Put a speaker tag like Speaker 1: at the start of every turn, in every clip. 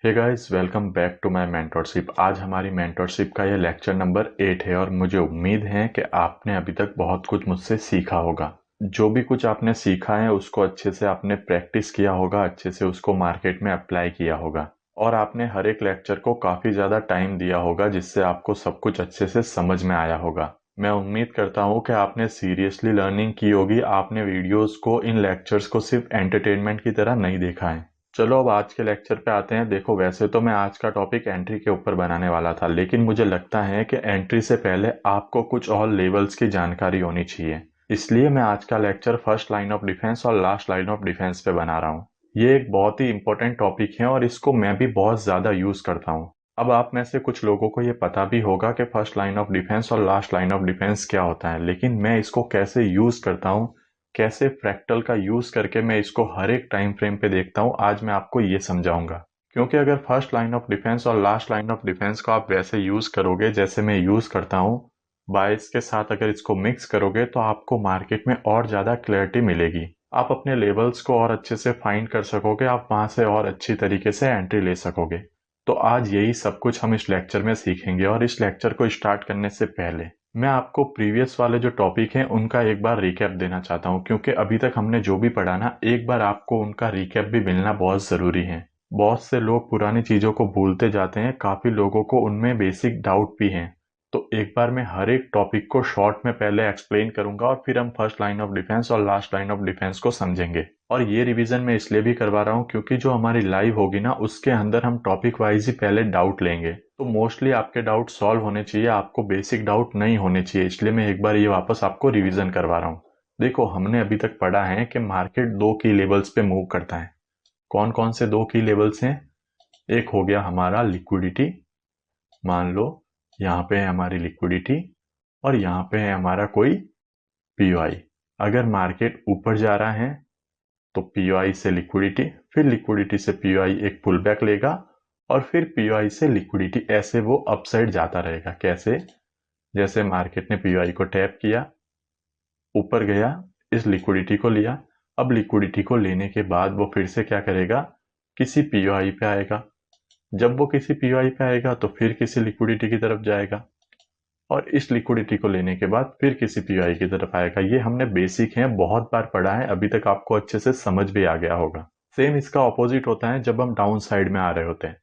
Speaker 1: Hey guys, welcome back to my mentorship. आज हमारी mentorship का ये लेक्चर नंबर 8 है और मुझे उम्मीद है कि आपने अभी तक बहुत कुछ मुझसे सीखा होगा। जो भी कुछ आपने सीखा है उसको अच्छे से आपने प्रैक्टिस किया होगा, अच्छे से उसको मार्केट में अप्लाई किया होगा और आपने हर एक लेक्चर को काफ़ी ज़्यादा टाइम दिया होगा जिससे आपको सब कुछ अच्छे से समझ में आया होगा। मैं उम्मीद करता हूँ कि आपने सीरियसली लर्निंग की होगी। आपने वीडियोस को, इन लेक्चर्स को सिर्फ एंटरटेनमेंट की तरह नहीं देखा है। चलो अब आज के लेक्चर पे आते हैं। देखो, वैसे तो मैं आज का टॉपिक एंट्री के ऊपर बनाने वाला था, लेकिन मुझे लगता है कि एंट्री से पहले आपको कुछ और लेवल्स की जानकारी होनी चाहिए। इसलिए मैं आज का lecture first line of defence और लास्ट लाइन ऑफ डिफेंस पे बना रहा हूँ। ये एक बहुत ही इंपॉर्टेंट टॉपिक है और इसको मैं भी बहुत ज़्यादा यूज़ करता हूँ। अब आप में से कुछ लोगों को ये पता भी होगा कि फर्स्ट लाइन ऑफ डिफेंस और लास्ट लाइन ऑफ डिफेंस क्या होता है, लेकिन मैं इसको कैसे यूज़ करता हूँ, कैसे फ्रैक्टल का यूज करके मैं इसको हर एक टाइम फ्रेम पे देखता हूँ, आज मैं आपको ये समझाऊंगा। क्योंकि अगर फर्स्ट लाइन ऑफ डिफेंस और लास्ट लाइन ऑफ डिफेंस को आप वैसे यूज करोगे जैसे मैं यूज करता हूँ, बायस के साथ अगर इसको मिक्स करोगे तो आपको मार्केट में और ज्यादा क्लैरिटी मिलेगी। आप अपने लेवल्स को और अच्छे से फाइंड कर सकोगे, आप वहां से और अच्छी तरीके से एंट्री ले सकोगे। तो आज यही सब कुछ हम इस लेक्चर में सीखेंगे और इस लेक्चर को स्टार्ट करने से पहले मैं आपको प्रीवियस वाले जो टॉपिक हैं उनका एक बार रिकैप देना चाहता हूं, क्योंकि अभी तक हमने जो भी पढ़ा ना, एक बार आपको उनका रिकैप भी मिलना बहुत ज़रूरी है। बहुत से लोग पुरानी चीज़ों को भूलते जाते हैं, काफ़ी लोगों को उनमें बेसिक डाउट भी हैं। तो एक बार मैं हर एक टॉपिक को शॉर्ट में पहले एक्सप्लेन करूंगा और फिर हम फर्स्ट लाइन ऑफ डिफेंस और लास्ट लाइन ऑफ डिफेंस को समझेंगे। और ये रिवीजन मैं इसलिए भी करवा रहा हूँ क्योंकि जो हमारी लाइव होगी ना, उसके अंदर हम टॉपिक वाइज ही पहले डाउट लेंगे, तो मोस्टली आपके डाउट सॉल्व होने चाहिए, आपको बेसिक डाउट नहीं होने चाहिए। इसलिए मैं एक बार ये वापस आपको रिवीजन करवा रहा हूँ। देखो, हमने अभी तक पढ़ा है कि मार्केट दो की लेवल्स पे मूव करता है। कौन कौन से दो की लेवल्स हैं? एक हो गया हमारा लिक्विडिटी। मान लो यहाँ पे है हमारी लिक्विडिटी और यहाँ पे है हमारा कोई पीओआई। अगर मार्केट ऊपर जा रहा है तो पीओआई से लिक्विडिटी, फिर लिक्विडिटी से पीओआई एक पुल बैक लेगा और फिर पीओआई से लिक्विडिटी, ऐसे वो अपसाइड जाता रहेगा। कैसे? जैसे मार्केट ने पीओआई को टैप किया, ऊपर गया, इस लिक्विडिटी को लिया। अब लिक्विडिटी को लेने के बाद वो फिर से क्या करेगा? किसी पीओआई पे आएगा। जब वो किसी पीओआई पे आएगा तो फिर किसी लिक्विडिटी की तरफ जाएगा और इस लिक्विडिटी को लेने के बाद फिर किसी पीओआई की तरफ आएगा। ये हमने बेसिक है, बहुत बार पढ़ा है, अभी तक आपको अच्छे से समझ भी आ गया होगा। सेम इसका ऑपोजिट होता है जब हम डाउन साइड में आ रहे होते हैं,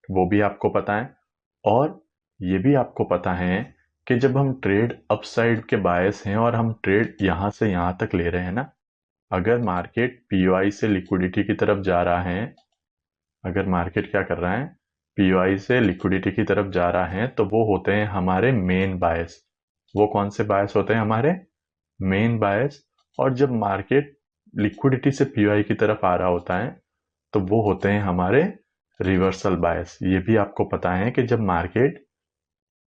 Speaker 1: वो भी आपको पता है। और ये भी आपको पता है कि जब हम ट्रेड अपसाइड के बायस हैं और हम ट्रेड यहां से यहां तक ले रहे हैं ना, अगर मार्केट पीओआई से लिक्विडिटी की तरफ जा रहा है, अगर मार्केट क्या कर रहा है, पीओआई से लिक्विडिटी की तरफ जा रहा है, तो वो होते हैं हमारे मेन बायस। वो कौन से बायस होते हैं? हमारे मेन बायस। और जब मार्केट लिक्विडिटी से पीओआई की तरफ आ रहा होता है तो वो होते हैं हमारे रिवर्सल बायस। ये भी आपको पता है कि जब मार्केट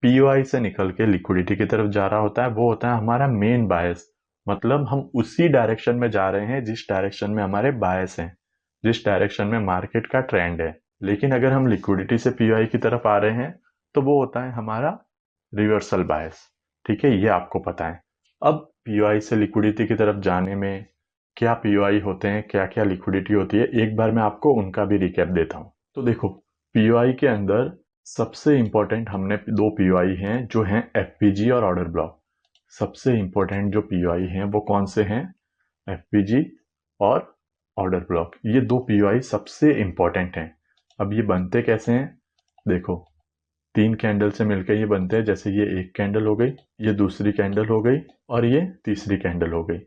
Speaker 1: पीओआई से निकल के लिक्विडिटी की तरफ जा रहा होता है, वो होता है हमारा मेन बायस। मतलब हम उसी डायरेक्शन में जा रहे हैं जिस डायरेक्शन में हमारे बायस हैं, जिस डायरेक्शन में मार्केट का ट्रेंड है। लेकिन अगर हम लिक्विडिटी से पीओआई की तरफ आ रहे हैं तो वो होता है हमारा रिवर्सल बायस। ठीक है, ये आपको पता है। अब पीओआई से लिक्विडिटी की तरफ जाने में क्या पीओआई होते हैं, क्या क्या लिक्विडिटी होती है, एक बार मैं आपको उनका भी रिकैप देता हूँ। तो देखो, पीओआई के अंदर सबसे इंपॉर्टेंट हमने दो पीओआई हैं जो हैं एफपीजी और ऑर्डर ब्लॉक। सबसे इंपॉर्टेंट जो पीओआई हैं वो कौन से हैं? एफपीजी और ऑर्डर ब्लॉक। ये दो पीओआई सबसे इंपॉर्टेंट हैं। अब ये बनते कैसे हैं? देखो, तीन कैंडल से मिलकर ये बनते हैं। जैसे ये एक कैंडल हो गई, ये दूसरी कैंडल हो गई और ये तीसरी कैंडल हो गई।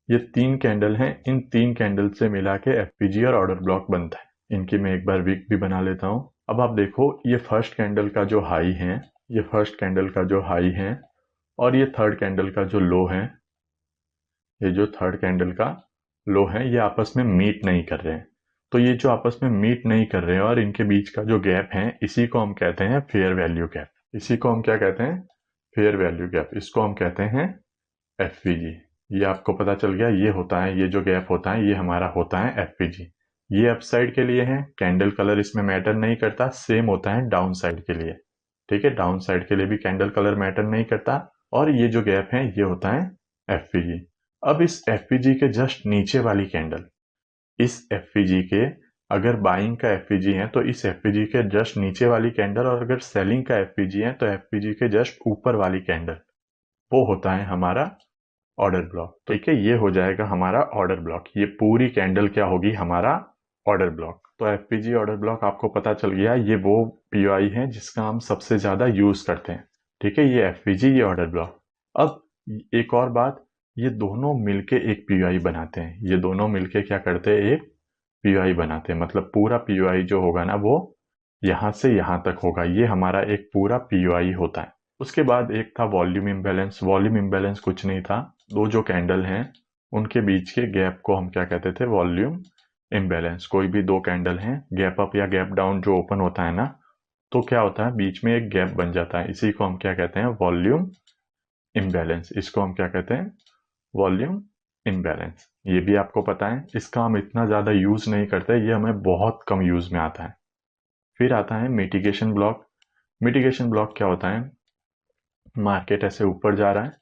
Speaker 1: ये तीन कैंडल हैं, इन तीन कैंडल से मिला के एफपीजी और ऑर्डर ब्लॉक बनता है। इनकी मैं एक बार विक भी बना लेता हूँ। अब आप देखो, ये फर्स्ट कैंडल का जो हाई है, ये फर्स्ट कैंडल का जो हाई है और ये थर्ड कैंडल का जो लो है, ये जो थर्ड कैंडल का लो है, ये आपस में मीट नहीं कर रहे हैं। तो ये जो आपस में मीट नहीं कर रहे हैं और इनके बीच का जो गैप है, इसी को हम कहते हैं फेयर वैल्यू गैप। इसी को हम क्या कहते हैं? Fair value gap. इसको हम कहते हैं एफपीजी। ये आपको पता चल गया, ये होता है, ये जो गैप होता है ये हमारा होता है एफपीजी। ये अपसाइड के लिए है, कैंडल कलर इसमें मैटर नहीं करता। सेम होता है डाउन साइड के लिए। ठीक है, डाउन साइड के लिए भी कैंडल कलर मैटर नहीं करता। और ये जो गैप है ये होता है एफपीजी। अब इस एफपीजी के जस्ट नीचे वाली कैंडल, इस एफपीजी के अगर बाइंग का एफपीजी है तो इस एफपीजी के जस्ट नीचे वाली कैंडल, और अगर सेलिंग का एफपीजी है तो एफपीजी के जस्ट ऊपर वाली कैंडल, वो होता है हमारा ऑर्डर ब्लॉक। ठीक है, ये हो जाएगा हमारा ऑर्डर ब्लॉक। ये पूरी कैंडल क्या होगी, हमारा ऑर्डर ब्लॉक। तो एफपीजी ऑर्डर ब्लॉक आपको पता चल गया, ये वो पीओआई है जिसका हम सबसे ज्यादा यूज करते हैं। ठीक है, ये एफपीजी, ये ऑर्डर ब्लॉक। अब एक और बात, ये दोनों मिलके एक पीओआई बनाते हैं। ये दोनों मिलके क्या करते हैं, एक पीओआई बनाते हैं। मतलब पूरा पीओआई जो होगा ना, वो यहां से यहां तक होगा। ये हमारा एक पूरा पीओआई होता है। उसके बाद एक था वॉल्यूम इम्बैलेंस। वॉल्यूम इम्बैलेंस कुछ नहीं था, दो जो कैंडल हैं उनके बीच के गैप को हम क्या कहते थे, वॉल्यूम इम्बैलेंस। कोई भी दो कैंडल हैं, गैप अप या गैप डाउन जो ओपन होता है ना, तो क्या होता है, बीच में एक गैप बन जाता है। इसी को हम क्या कहते हैं, वॉल्यूम इम्बैलेंस। इसको हम क्या कहते हैं, वॉल्यूम इम्बैलेंस। ये भी आपको पता है, इसका हम इतना ज्यादा यूज नहीं करते, ये हमें बहुत कम यूज में आता है। फिर आता है मिटिगेशन ब्लॉक। मिटिगेशन ब्लॉक क्या होता है, मार्केट ऐसे ऊपर जा रहा है,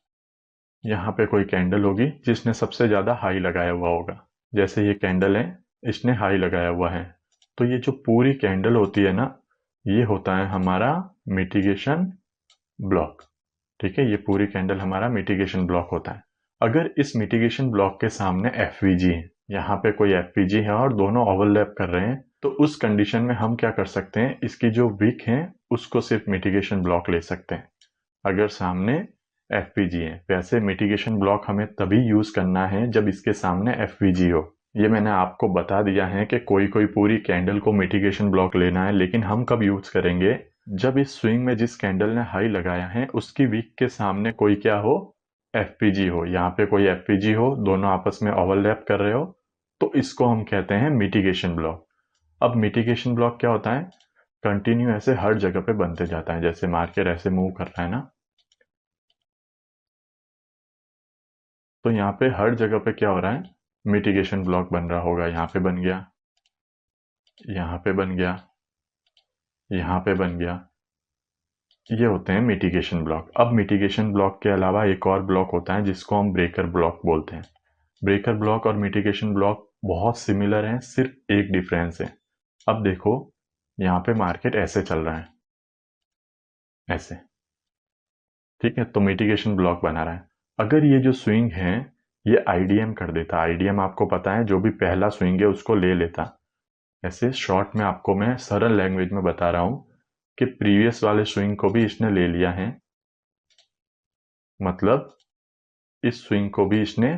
Speaker 1: यहाँ पे कोई कैंडल होगी जिसने सबसे ज्यादा हाई लगाया हुआ होगा। जैसे ये कैंडल है, इसने हाई लगाया हुआ है, तो ये जो पूरी कैंडल होती है ना, ये होता है हमारा मिटिगेशन ब्लॉक। ठीक है, ये पूरी कैंडल हमारा मिटिगेशन ब्लॉक होता है। अगर इस मिटिगेशन ब्लॉक के सामने एफवीजी है, यहाँ पे कोई एफवीजी है और दोनों ओवरलैप कर रहे हैं, तो उस कंडीशन में हम क्या कर सकते हैं, इसकी जो विक है उसको सिर्फ मिटिगेशन ब्लॉक ले सकते हैं। अगर सामने एफवीजी है, वैसे मिटिगेशन ब्लॉक हमें तभी यूज करना है जब इसके सामने एफवीजी हो। ये मैंने आपको बता दिया है कि कोई कोई पूरी कैंडल को मिटिगेशन ब्लॉक लेना है, लेकिन हम कब यूज करेंगे, जब इस स्विंग में जिस कैंडल ने हाई लगाया है उसकी विक के सामने कोई क्या हो, एफपीजी हो। यहाँ पे कोई एफपीजी हो, दोनों आपस में ओवरलैप कर रहे हो, तो इसको हम कहते हैं मिटिगेशन ब्लॉक। अब मिटिगेशन ब्लॉक क्या होता है, कंटिन्यू ऐसे हर जगह पे बनते जाता है। जैसे मार्केट ऐसे मूव कर रहा है ना, तो यहाँ पे हर जगह पे क्या हो रहा है, मिटिगेशन ब्लॉक बन रहा होगा। यहाँ पे बन गया, यहाँ पे बन गया, यहाँ पे बन गया, ये होते हैं मिटिगेशन ब्लॉक। अब मिटिगेशन ब्लॉक के अलावा एक और ब्लॉक होता है जिसको हम ब्रेकर ब्लॉक बोलते हैं। ब्रेकर ब्लॉक और मिटिगेशन ब्लॉक बहुत सिमिलर हैं, सिर्फ एक डिफरेंस है। अब देखो, यहाँ पे मार्केट ऐसे चल रहा है, ऐसे, ठीक है, तो मिटिगेशन ब्लॉक बना रहा है। अगर ये जो स्विंग है ये आईडीएम कर देता, आईडीएम आपको पता है, जो भी पहला स्विंग है उसको ले लेता। ऐसे शॉर्ट में आपको मैं सरल लैंग्वेज में बता रहा हूं कि प्रीवियस वाले स्विंग को भी इसने ले लिया है, मतलब इस स्विंग को भी इसने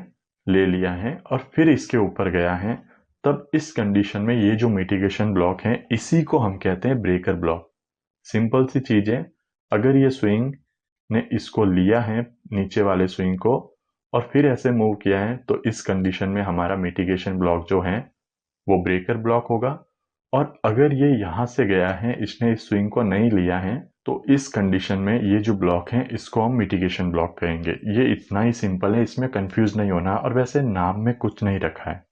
Speaker 1: ले लिया है और फिर इसके ऊपर गया है, तब इस कंडीशन में ये जो मिटिगेशन ब्लॉक है इसी को हम कहते हैं ब्रेकर ब्लॉक। सिंपल सी चीज है, अगर ये स्विंग ने इसको लिया है, नीचे वाले स्विंग को, और फिर ऐसे मूव किया है, तो इस कंडीशन में हमारा मिटिगेशन ब्लॉक जो है वो ब्रेकर ब्लॉक होगा। और अगर ये यहां से गया है, इसने इस स्विंग को नहीं लिया है, तो इस कंडीशन में ये जो ब्लॉक है इसको हम मिटिगेशन ब्लॉक कहेंगे। ये इतना ही सिंपल है, इसमें कंफ्यूज नहीं होना। और वैसे नाम में कुछ नहीं रखा है,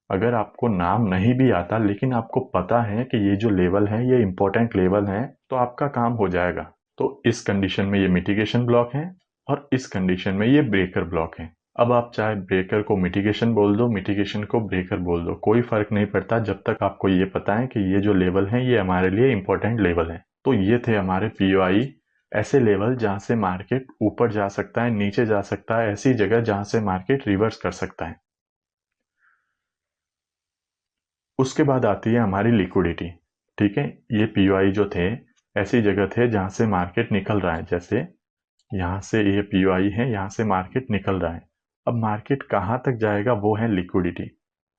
Speaker 1: अगर आपको नाम नहीं भी आता लेकिन आपको पता है कि ये जो लेवल है ये इंपॉर्टेंट लेवल है, तो आपका काम हो जाएगा। तो इस कंडीशन में ये मिटिगेशन ब्लॉक है और इस कंडीशन में ये ब्रेकर ब्लॉक है। अब आप चाहे ब्रेकर को मिटिगेशन बोल दो, मिटिगेशन को ब्रेकर बोल दो, कोई फर्क नहीं पड़ता, जब तक आपको ये पता है कि ये जो लेवल है ये हमारे लिए इंपॉर्टेंट लेवल है। तो ये थे हमारे पीओआई, ऐसे लेवल जहां से मार्केट ऊपर जा सकता है, नीचे जा सकता है, ऐसी जगह जहां से मार्केट रिवर्स कर सकता है। उसके बाद आती है हमारी लिक्विडिटी। ठीक है, ये पीओआई जो थे ऐसी जगह थे जहां से मार्केट निकल रहा है। जैसे यहां से ये पीओआई है, यहां से मार्केट निकल रहा है। अब मार्केट कहां तक जाएगा, वो है लिक्विडिटी।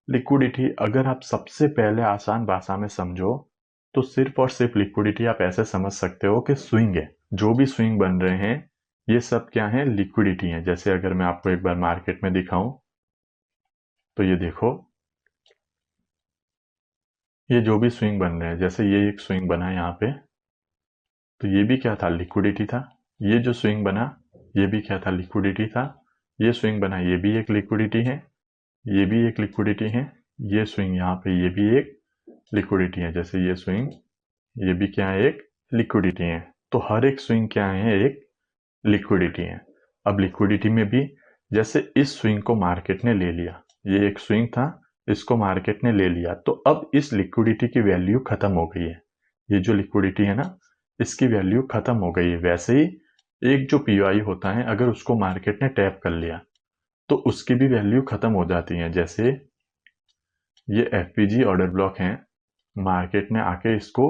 Speaker 1: लिक्विडिटी अगर आप सबसे पहले आसान भाषा में समझो तो सिर्फ और सिर्फ लिक्विडिटी आप ऐसे समझ सकते हो कि स्विंग है, जो भी स्विंग बन रहे हैं ये सब क्या है, लिक्विडिटी है। जैसे अगर मैं आपको एक बार मार्केट में दिखाऊं, तो ये देखो, ये जो भी स्विंग बन रहे हैं, जैसे ये एक स्विंग बना है यहाँ पे, तो ये भी क्या था, लिक्विडिटी था। ये जो स्विंग बना ये भी क्या था, लिक्विडिटी था। ये स्विंग बना, ये भी एक लिक्विडिटी है, ये भी एक लिक्विडिटी है। ये स्विंग यहाँ पे, ये भी एक लिक्विडिटी है। जैसे ये स्विंग, ये भी क्या है, एक लिक्विडिटी है। तो हर एक स्विंग क्या है, एक लिक्विडिटी है। अब लिक्विडिटी में भी जैसे इस स्विंग को मार्केट ने ले लिया, ये एक स्विंग था, इसको मार्केट ने ले लिया, तो अब इस लिक्विडिटी की वैल्यू खत्म हो गई है। ये जो लिक्विडिटी है ना, इसकी वैल्यू खत्म हो गई है। वैसे ही एक जो पीओआई होता है, अगर उसको मार्केट ने टैप कर लिया तो उसकी भी वैल्यू खत्म हो जाती है। जैसे ये एफपीजी ऑर्डर ब्लॉक है, मार्केट ने आके इसको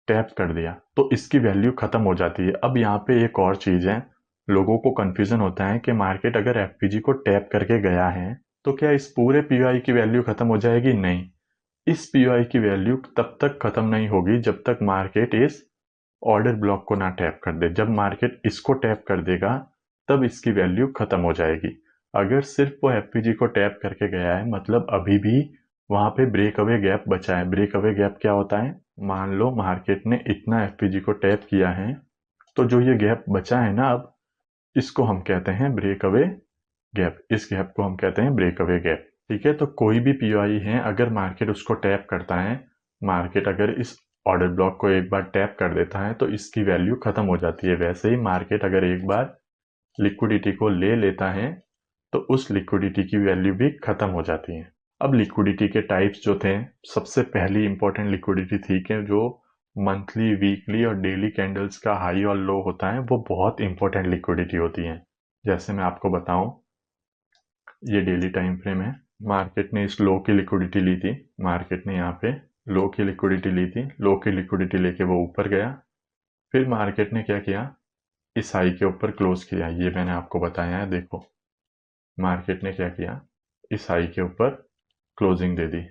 Speaker 1: टैप कर दिया तो इसकी वैल्यू खत्म हो जाती है। अब यहाँ पे एक और चीज है, लोगों को कंफ्यूजन होता है कि मार्केट अगर एफपीजी को टैप करके गया है तो क्या इस पूरे पीओआई की वैल्यू खत्म हो जाएगी? नहीं, इस पीओआई की वैल्यू तब तक खत्म नहीं होगी जब तक मार्केट इस ऑर्डर ब्लॉक को ना टैप कर दे। जब मार्केट इसको टैप कर देगा तब इसकी वैल्यू खत्म हो जाएगी। अगर सिर्फ वो एफपीजी को टैप करके गया है, मतलब अभी भी वहां पे ब्रेक अवे गैप बचा है। ब्रेक अवे गैप क्या होता है? मान लो मार्केट ने इतना एफपीजी को टैप किया है, तो जो ये गैप बचा है ना, अब इसको हम कहते हैं ब्रेक अवे गैप। इस गैप को हम कहते हैं ब्रेक अवे गैप। ठीक है, तो कोई भी पीओआई है, अगर मार्केट उसको टैप करता है, मार्केट अगर इस ऑर्डर ब्लॉक को एक बार टैप कर देता है तो इसकी वैल्यू खत्म हो जाती है। वैसे ही मार्केट अगर एक बार लिक्विडिटी को ले लेता है तो उस लिक्विडिटी की वैल्यू भी खत्म हो जाती है। अब लिक्विडिटी के टाइप्स जो थे, सबसे पहली इंपॉर्टेंट लिक्विडिटी थी कि जो मंथली, वीकली और डेली कैंडल्स का हाई और लो होता है, वो बहुत इंपॉर्टेंट लिक्विडिटी होती है। जैसे मैं आपको बताऊं, ये डेली टाइम फ्रेम है। मार्केट ने इस लो की लिक्विडिटी ली थी, मार्केट ने यहाँ पे लो की लिक्विडिटी ली थी, लो की लिक्विडिटी लेके वो ऊपर गया। फिर मार्केट ने क्या किया? इस हाई के ऊपर क्लोज किया। ये मैंने आपको बताया है, देखो मार्केट ने क्या किया, इस हाई के ऊपर क्लोजिंग दे दी।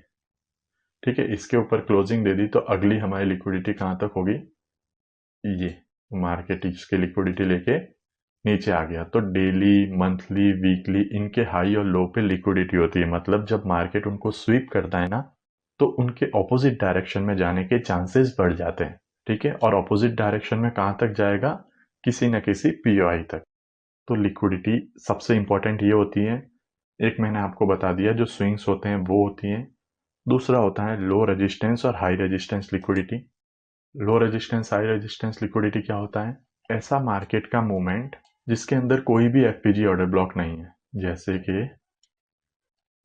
Speaker 1: ठीक है, इसके ऊपर क्लोजिंग दे दी तो अगली हमारी लिक्विडिटी कहां तक होगी? ये मार्केट इसके लिक्विडिटी लेके नीचे आ गया। तो डेली, मंथली, वीकली इनके हाई और लो पे लिक्विडिटी होती है। मतलब जब मार्केट उनको स्वीप करता है ना, तो उनके ऑपोजिट डायरेक्शन में जाने के चांसेस बढ़ जाते हैं। ठीक है, और ऑपोजिट डायरेक्शन में कहां तक जाएगा? किसी न किसी पीओआई तक। तो लिक्विडिटी सबसे इंपॉर्टेंट ये होती है। एक मैंने आपको बता दिया, जो स्विंग्स होते हैं वो होती हैं। दूसरा होता है लो रेजिस्टेंस और high resistance liquidity. Low resistance, high resistance liquidity क्या होता है? ऐसा मार्केट का मूवमेंट जिसके अंदर कोई भी एफपीजी ऑर्डर ब्लॉक नहीं है। जैसे कि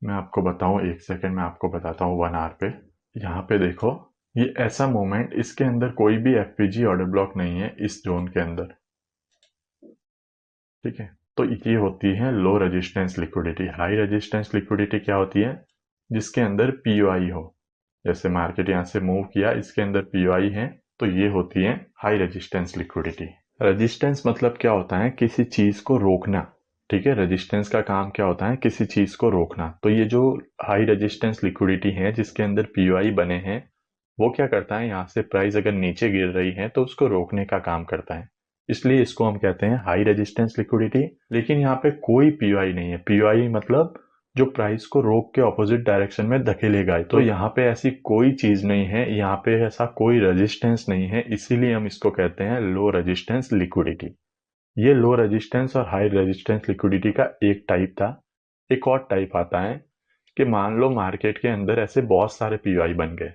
Speaker 1: मैं आपको बताऊं, एक सेकेंड में आपको बताता हूँ 1 आवर पे। यहाँ पे देखो, ये ऐसा मूवमेंट, इसके अंदर कोई भी एफपीजी ऑर्डर ब्लॉक नहीं है इस जोन के अंदर। ठीक है, तो ये होती है low resistance liquidity. High resistance liquidity क्या होती है? जिसके अंदर पीओआई हो। जैसे मार्केट यहाँ से मूव किया, इसके अंदर पीओआई है, तो ये होती है हाई रेजिस्टेंस लिक्विडिटी। रेजिस्टेंस मतलब क्या होता है? किसी चीज को रोकना। ठीक है, रेजिस्टेंस का काम क्या होता है? किसी चीज को रोकना। तो ये जो हाई रेजिस्टेंस लिक्विडिटी है जिसके अंदर पीओआई बने हैं, वो क्या करता है? यहाँ से प्राइस अगर नीचे गिर रही है तो उसको रोकने का काम करता है, इसलिए इसको हम कहते हैं हाई रेजिस्टेंस लिक्विडिटी। लेकिन यहाँ पे कोई पीओआई नहीं है। पीओआई मतलब जो प्राइस को रोक के ऑपोजिट डायरेक्शन में धकेलेगा। तो यहाँ पे ऐसी कोई चीज नहीं है, यहाँ पे ऐसा कोई रेजिस्टेंस नहीं है, इसीलिए हम इसको कहते हैं लो रेजिस्टेंस लिक्विडिटी। ये लो रेजिस्टेंस और हाई रेजिस्टेंस लिक्विडिटी का एक टाइप था। एक और टाइप आता है कि मान लो मार्केट के अंदर ऐसे बहुत सारे पीओआई बन गए,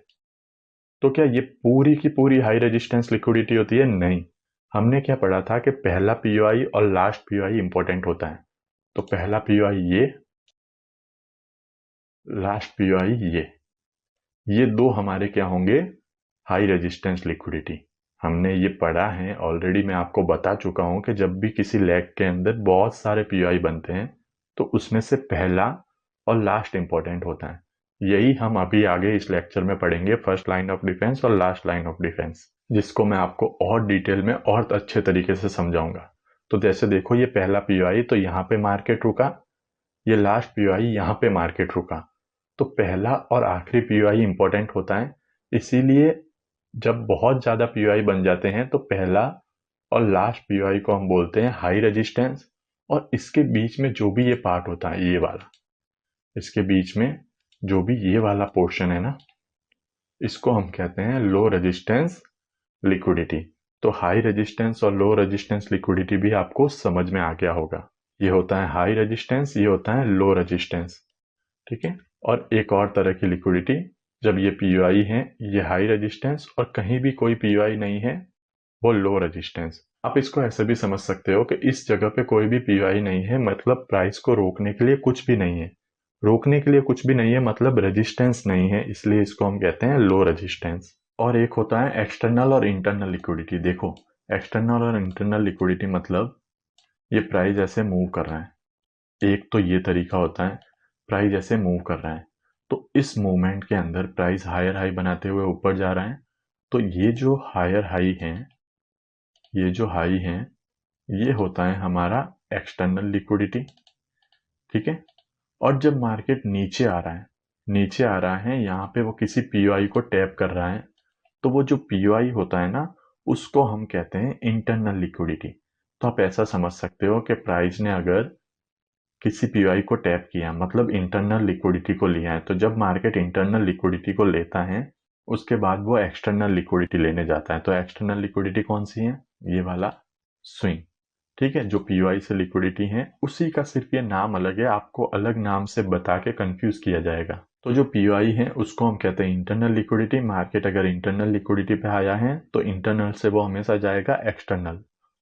Speaker 1: तो क्या ये पूरी की पूरी हाई रेजिस्टेंस लिक्विडिटी होती है? नहीं। हमने क्या पढ़ा था कि पहला पीओआई और लास्ट पीओआई इंपॉर्टेंट होता है। तो पहला पीओआई ये, लास्ट पीओआई ये दो हमारे क्या होंगे? High resistance liquidity. हमने ये पढ़ा है ऑलरेडी, मैं आपको बता चुका हूं कि जब भी किसी लेग के अंदर बहुत सारे पीओआई बनते हैं तो उसमें से पहला और लास्ट इंपॉर्टेंट होता है। यही हम अभी आगे इस लेक्चर में पढ़ेंगे, फर्स्ट लाइन ऑफ डिफेंस और लास्ट लाइन ऑफ डिफेंस, जिसको मैं आपको और डिटेल में और अच्छे तरीके से समझाऊंगा। तो जैसे देखो, ये पहला पीओआई तो यहाँ पे मार्केट रुका, ये लास्ट पीओआई यहाँ पे मार्केट रुका। तो पहला और आखिरी पीओआई इंपॉर्टेंट होता है, इसीलिए जब बहुत ज्यादा पीओआई बन जाते हैं तो पहला और लास्ट पीओआई को हम बोलते हैं हाई रेजिस्टेंस। और इसके बीच में जो भी ये पार्ट होता है, ये वाला, इसके बीच में जो भी ये वाला पोर्शन है ना, इसको हम कहते हैं लो रेजिस्टेंस लिक्विडिटी। तो हाई रेजिस्टेंस और लो रेजिस्टेंस लिक्विडिटी भी आपको समझ में आ गया होगा। ये होता है हाई रेजिस्टेंस, ये होता है लो रेजिस्टेंस। ठीक है, और एक और तरह की लिक्विडिटी, जब ये पीओआई है, ये हाई रेजिस्टेंस और कहीं भी कोई पीओआई नहीं है, वो लो रेजिस्टेंस। आप इसको ऐसे भी समझ सकते हो कि इस जगह पे कोई भी पीओआई नहीं है, मतलब प्राइस को रोकने के लिए कुछ भी नहीं है। रोकने के लिए कुछ भी नहीं है, मतलब रेजिस्टेंस नहीं है, इसलिए इसको हम कहते हैं लो रेजिस्टेंस। और एक होता है एक्सटर्नल और इंटरनल लिक्विडिटी। देखो, एक्सटर्नल और इंटरनल लिक्विडिटी मतलब ये प्राइस ऐसे मूव कर रहा है। एक तो ये तरीका होता है, प्राइस ऐसे मूव कर रहा है, तो इस मूवमेंट के अंदर प्राइस हायर हाई बनाते हुए ऊपर जा रहा है। तो ये जो हायर हाई है, ये जो हाई है, ये होता है हमारा एक्सटर्नल लिक्विडिटी। ठीक है। और जब मार्केट नीचे आ रहा है, नीचे आ रहा है, यहाँ पे वो किसी पीओआई को टैप कर रहा है, तो वो जो पीओआई होता है ना, उसको हम कहते हैं इंटरनल लिक्विडिटी। तो आप ऐसा समझ सकते हो कि प्राइस ने अगर किसी पीओआई को टैप किया, मतलब इंटरनल लिक्विडिटी को लिया है, तो जब मार्केट इंटरनल लिक्विडिटी को लेता है, उसके बाद वो एक्सटर्नल लिक्विडिटी लेने जाता है। तो एक्सटर्नल लिक्विडिटी कौन सी है? ये वाला स्विंग। ठीक है, जो पीओआई से लिक्विडिटी है, उसी का सिर्फ ये नाम अलग है, आपको अलग नाम से बता के कंफ्यूज किया जाएगा। तो जो पीओआई है उसको हम कहते हैं इंटरनल लिक्विडिटी। मार्केट अगर इंटरनल लिक्विडिटी पे आया है तो इंटरनल से वो हमेशा जाएगा एक्सटर्नल,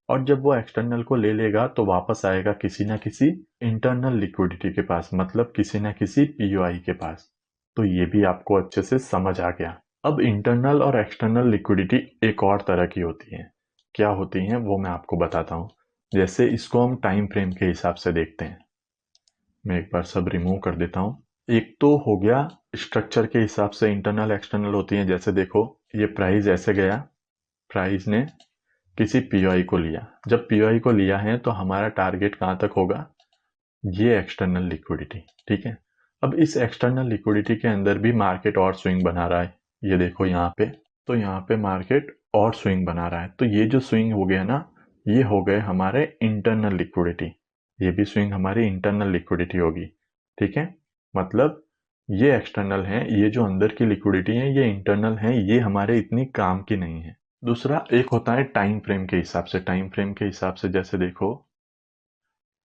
Speaker 1: और जब वो एक्सटर्नल को ले लेगा तो वापस आएगा किसी ना किसी इंटरनल लिक्विडिटी के पास, मतलब किसी ना किसी पीओआई के पास। तो ये भी आपको अच्छे से समझ आ गया। अब इंटरनल और एक्सटर्नल लिक्विडिटी एक और तरह की होती है। क्या होती हैं वो मैं आपको बताता हूँ। जैसे इसको हम टाइम फ्रेम के हिसाब से देखते हैं। मैं एक बार सब रिमूव कर देता हूँ। एक तो हो गया स्ट्रक्चर के हिसाब से इंटरनल एक्सटर्नल होती है। जैसे देखो, ये प्राइस ऐसे गया, प्राइस ने किसी पीओआई को लिया। जब पीओआई को लिया है तो हमारा टारगेट कहाँ तक होगा? ये एक्सटर्नल लिक्विडिटी। ठीक है। अब इस एक्सटर्नल लिक्विडिटी के अंदर भी मार्केट और स्विंग बना रहा है। ये देखो यहाँ पे, तो यहाँ पे मार्केट और स्विंग बना रहा है। तो ये जो स्विंग हो गया ना, ये हो गए हमारे इंटरनल लिक्विडिटी। ये भी स्विंग हमारी इंटरनल लिक्विडिटी होगी। ठीक है। मतलब ये एक्सटर्नल है, ये जो अंदर की लिक्विडिटी है ये इंटरनल है, ये हमारे इतनी काम की नहीं है। दूसरा एक होता है टाइम फ्रेम के हिसाब से। टाइम फ्रेम के हिसाब से जैसे देखो,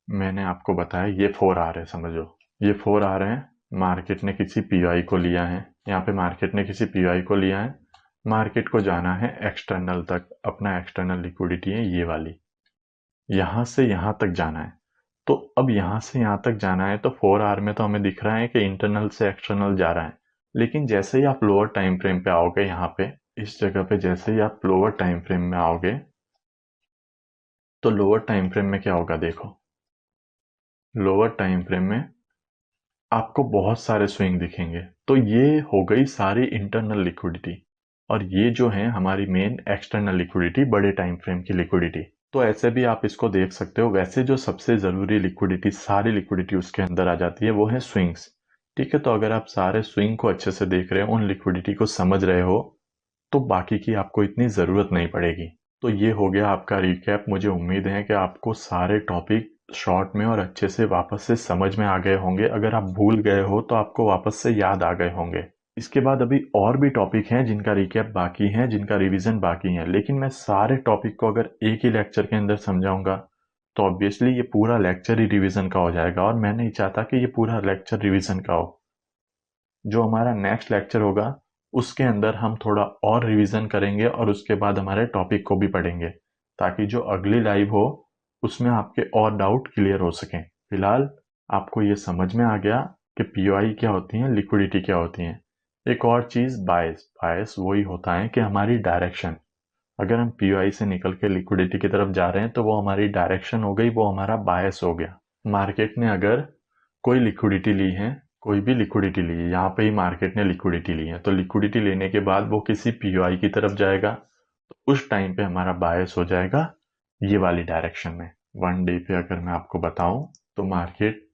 Speaker 1: मैंने आपको बताया ये 4 आर है, समझो ये 4 आर है। मार्केट ने किसी पीआई को लिया है, यहाँ पे मार्केट ने किसी पीआई को लिया है। मार्केट को जाना है एक्सटर्नल तक, अपना एक्सटर्नल लिक्विडिटी है ये वाली, यहाँ से यहाँ तक जाना है। तो अब यहाँ से यहाँ तक जाना है तो 4 आर में तो हमें दिख रहा है कि इंटरनल से एक्सटर्नल जा रहा है। लेकिन जैसे ही आप लोअर टाइम फ्रेम पे आओगे, यहाँ पे इस जगह पे जैसे ही आप लोअर टाइम फ्रेम में आओगे, तो लोअर टाइम फ्रेम में क्या होगा? देखो, लोअर टाइम फ्रेम में आपको बहुत सारे स्विंग दिखेंगे। तो ये हो गई सारी इंटरनल लिक्विडिटी, और ये जो है हमारी मेन एक्सटर्नल लिक्विडिटी, बड़े टाइम फ्रेम की लिक्विडिटी। तो ऐसे भी आप इसको देख सकते हो। वैसे जो सबसे ज़रूरी लिक्विडिटी, सारी लिक्विडिटी उसके अंदर आ जाती है, वो है स्विंग्स। ठीक है। तो अगर आप सारे स्विंग को अच्छे से देख रहे हो, उन लिक्विडिटी को समझ रहे हो, तो बाकी की आपको इतनी ज़रूरत नहीं पड़ेगी। तो ये हो गया आपका रिकैप। मुझे उम्मीद है कि आपको सारे टॉपिक शॉर्ट में और अच्छे से वापस से समझ में आ गए होंगे। अगर आप भूल गए हो तो आपको वापस से याद आ गए होंगे। इसके बाद अभी और भी टॉपिक हैं जिनका रिकैप बाकी है, जिनका रिवीजन बाकी है। लेकिन मैं सारे टॉपिक को अगर एक ही लेक्चर के अंदर समझाऊंगा तो ऑब्वियसली ये पूरा लेक्चर ही रिवीजन का हो जाएगा, और मैं नहीं चाहता कि ये पूरा लेक्चर रिवीजन का हो। जो हमारा नेक्स्ट लेक्चर होगा उसके अंदर हम थोड़ा और रिवीजन करेंगे, और उसके बाद हमारे टॉपिक को भी पढ़ेंगे, ताकि जो अगली लाइव हो उसमें आपके और डाउट क्लियर हो सकें। फिलहाल आपको ये समझ में आ गया कि पीओआई क्या होती है, लिक्विडिटी क्या होती है। एक और चीज़, बायस। बायस वही होता है कि हमारी डायरेक्शन। अगर हम पीओआई से निकल के लिक्विडिटी की तरफ जा रहे हैं तो वो हमारी डायरेक्शन हो गई, वो हमारा बायस हो गया। मार्केट ने अगर कोई लिक्विडिटी ली है, कोई भी लिक्विडिटी ली है, यहाँ पे ही मार्केट ने लिक्विडिटी ली है, तो लिक्विडिटी लेने के बाद वो किसी पीओआई की तरफ जाएगा, तो उस टाइम पे हमारा बायस हो जाएगा ये वाली डायरेक्शन में। 1 डे पे अगर मैं आपको बताऊं तो मार्केट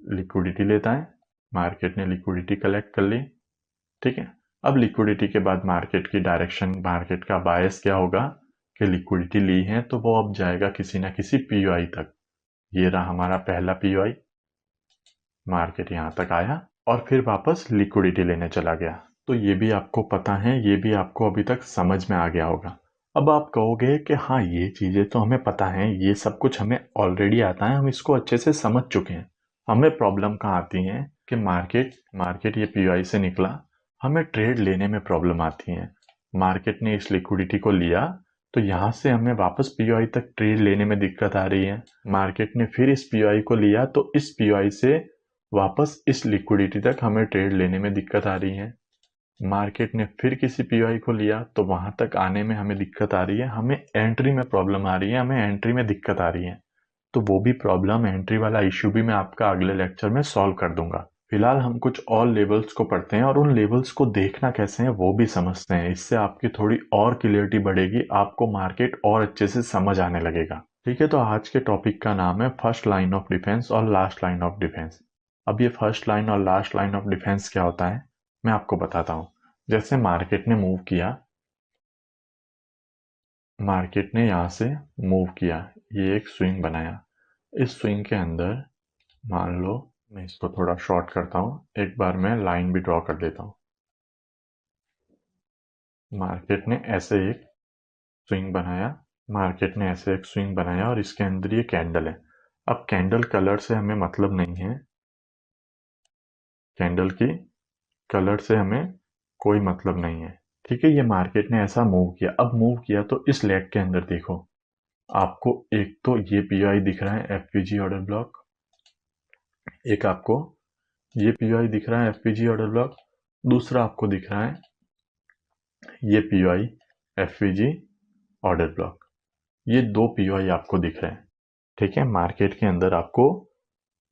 Speaker 1: लिक्विडिटी लेता है, मार्केट ने लिक्विडिटी कलेक्ट कर ली। ठीक है। अब लिक्विडिटी के बाद मार्केट की डायरेक्शन, मार्केट का बायस क्या होगा कि लिक्विडिटी ली है तो वो अब जाएगा किसी ना किसी पीओआई तक। ये रहा हमारा पहला पीओआई। मार्केट यहाँ तक आया और फिर वापस लिक्विडिटी लेने चला गया। तो ये भी आपको पता है, ये भी आपको अभी तक समझ में आ गया होगा। अब आप कहोगे कि हाँ, ये चीज़ें तो हमें पता है, ये सब कुछ हमें ऑलरेडी आता है, हम इसको अच्छे से समझ चुके हैं। हमें प्रॉब्लम कहाँ आती है कि मार्केट ये पीओआई से निकला, हमें ट्रेड लेने में प्रॉब्लम आती है। मार्केट ने इस लिक्विडिटी को लिया तो यहाँ से हमें वापस पीओआई तक ट्रेड लेने में दिक्कत आ रही है। मार्केट ने फिर इस पीओआई को लिया तो इस पीओआई से वापस इस लिक्विडिटी तक हमें ट्रेड लेने में दिक्कत आ रही है। मार्केट ने फिर किसी पीओआई को लिया तो वहां तक आने में हमें दिक्कत आ रही है, हमें एंट्री में प्रॉब्लम आ रही है, हमें एंट्री में दिक्कत आ रही है। तो वो भी प्रॉब्लम, एंट्री वाला इश्यू भी मैं आपका अगले लेक्चर में सॉल्व कर दूंगा। फिलहाल हम कुछ और लेवल्स को पढ़ते हैं और उन लेवल्स को देखना कैसे है वो भी समझते हैं। इससे आपकी थोड़ी और क्लियरिटी बढ़ेगी, आपको मार्केट और अच्छे से समझ आने लगेगा। ठीक है, तो आज के टॉपिक का नाम है फर्स्ट लाइन ऑफ डिफेंस और लास्ट लाइन ऑफ डिफेंस। अब ये फर्स्ट लाइन और लास्ट लाइन ऑफ डिफेंस क्या होता है मैं आपको बताता हूँ। जैसे मार्केट ने मूव किया, मार्केट ने यहाँ से मूव किया, ये एक स्विंग बनाया। इस स्विंग के अंदर मान लो मैं इसको थोड़ा शॉर्ट करता हूँ, एक बार मैं लाइन भी ड्रॉ कर देता हूँ। मार्केट ने ऐसे एक स्विंग बनाया, मार्केट ने ऐसे एक स्विंग बनाया और इसके अंदर ये कैंडल है। अब कैंडल कलर से हमें मतलब नहीं है, कैंडल की कलर से हमें कोई मतलब नहीं है। ठीक है, ये मार्केट ने ऐसा मूव किया। अब मूव किया तो इस लेग के अंदर देखो, आपको एक तो ये पीआई दिख रहा है एफपीजी ऑर्डर ब्लॉक, एक आपको ये पीआई दिख रहा है एफपीजी ऑर्डर ब्लॉक, दूसरा आपको दिख रहा है ये पीआई एफपीजी ऑर्डर ब्लॉक। ये दो पीआई आपको दिख रहे हैं। ठीक है, मार्केट के अंदर आपको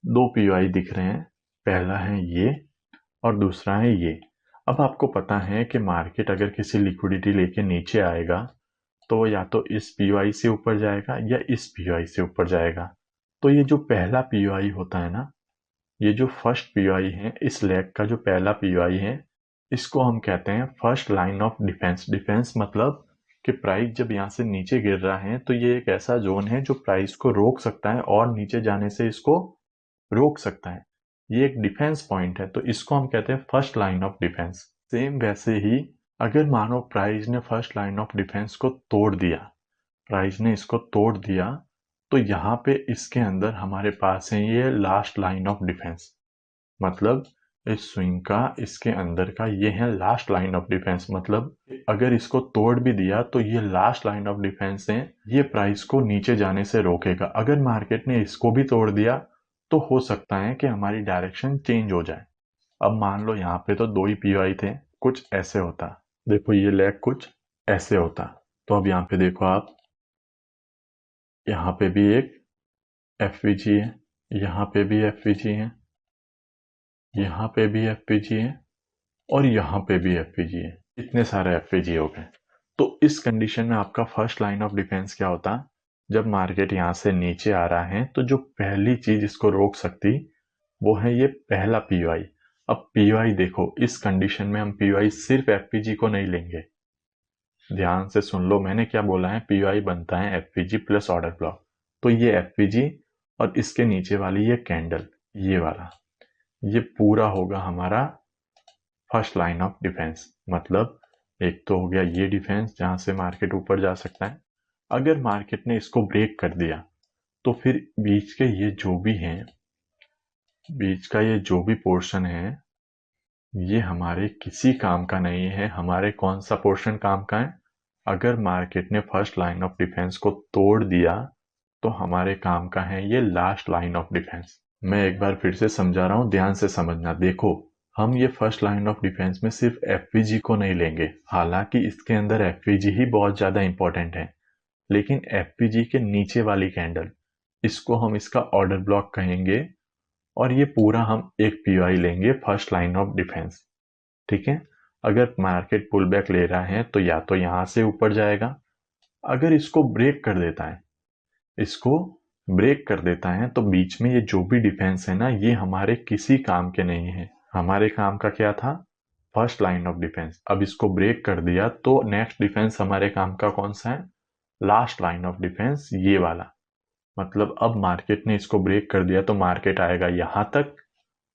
Speaker 1: दो पीआई दिख रहे हैं, पहला है ये और दूसरा है ये। अब आपको पता है कि मार्केट अगर किसी लिक्विडिटी लेके नीचे आएगा तो या तो इस पीओआई से ऊपर जाएगा या इस पीओआई से ऊपर जाएगा। तो ये जो पहला पीओआई होता है ना, ये जो फर्स्ट पीओआई है, इस लेग का जो पहला पीओआई है, इसको हम कहते हैं first line of defence. Defence मतलब कि प्राइस जब यहाँ से नीचे गिर रहा है तो ये एक ऐसा जोन है जो प्राइस को रोक सकता है और नीचे जाने से इसको रोक सकता है। ये एक डिफेंस पॉइंट है, तो इसको हम कहते हैं first line of defence. Same वैसे ही अगर मानो प्राइस ने फर्स्ट लाइन ऑफ डिफेंस को तोड़ दिया, प्राइस ने इसको तोड़ दिया, तो यहाँ पे इसके अंदर हमारे पास है ये लास्ट लाइन ऑफ डिफेंस। मतलब इस स्विंग का इसके अंदर का ये है लास्ट लाइन ऑफ डिफेंस। मतलब अगर इसको तोड़ भी दिया तो ये लास्ट लाइन ऑफ डिफेंस है, ये प्राइस को नीचे जाने से रोकेगा। अगर मार्केट ने इसको भी तोड़ दिया तो हो सकता है कि हमारी डायरेक्शन चेंज हो जाए। अब मान लो यहाँ पे तो दो ही पीओआई थे, कुछ ऐसे होता, देखो ये लेग कुछ ऐसे होता। तो अब यहाँ पे देखो आप, यहाँ पे भी एक एफवीजी है, यहाँ पे भी एफवीजी है, यहाँ पे भी एफवीजी है और यहाँ पे भी एफवीजी है। इतने सारे एफवीजी हो गए। तो इस कंडीशन में आपका फर्स्ट लाइन ऑफ डिफेंस क्या होता? जब मार्केट यहाँ से नीचे आ रहा है तो जो पहली चीज इसको रोक सकती वो है ये पहला पीओआई। अब पीओआई देखो, इस कंडीशन में हम पीओआई सिर्फ एफपीजी को नहीं लेंगे। ध्यान से सुन लो, मैंने क्या बोला है, पीओआई बनता है एफपीजी प्लस ऑर्डर ब्लॉक। तो ये एफपीजी और इसके नीचे वाली ये कैंडल, ये वाला, ये पूरा होगा हमारा फर्स्ट लाइन ऑफ डिफेंस। मतलब एक तो हो गया ये डिफेंस जहां से मार्केट ऊपर जा सकता है। अगर मार्केट ने इसको ब्रेक कर दिया तो फिर बीच के ये जो भी हैं, बीच का ये जो भी पोर्शन है ये हमारे किसी काम का नहीं है। हमारे कौन सा पोर्शन काम का है? अगर मार्केट ने फर्स्ट लाइन ऑफ डिफेंस को तोड़ दिया तो हमारे काम का है ये लास्ट लाइन ऑफ डिफेंस। मैं एक बार फिर से समझा रहा हूं, ध्यान से समझना। देखो, हम ये फर्स्ट लाइन ऑफ डिफेंस में सिर्फ एफवीजी को नहीं लेंगे, हालांकि इसके अंदर एफवीजी ही बहुत ज्यादा इंपॉर्टेंट है, लेकिन एफवीजी के नीचे वाली कैंडल, इसको हम इसका ऑर्डर ब्लॉक कहेंगे और ये पूरा हम एक पीओआई लेंगे फर्स्ट लाइन ऑफ डिफेंस। ठीक है, अगर मार्केट पुल बैक ले रहा है तो या तो यहां से ऊपर जाएगा, अगर इसको ब्रेक कर देता है, इसको ब्रेक कर देता है तो बीच में ये जो भी डिफेंस है ना, ये हमारे किसी काम के नहीं है। हमारे काम का क्या था? First line of defence. अब इसको ब्रेक कर दिया तो नेक्स्ट डिफेंस हमारे काम का कौन सा है? लास्ट लाइन ऑफ डिफेंस, ये वाला। मतलब अब मार्केट ने इसको ब्रेक कर दिया तो मार्केट आएगा यहां तक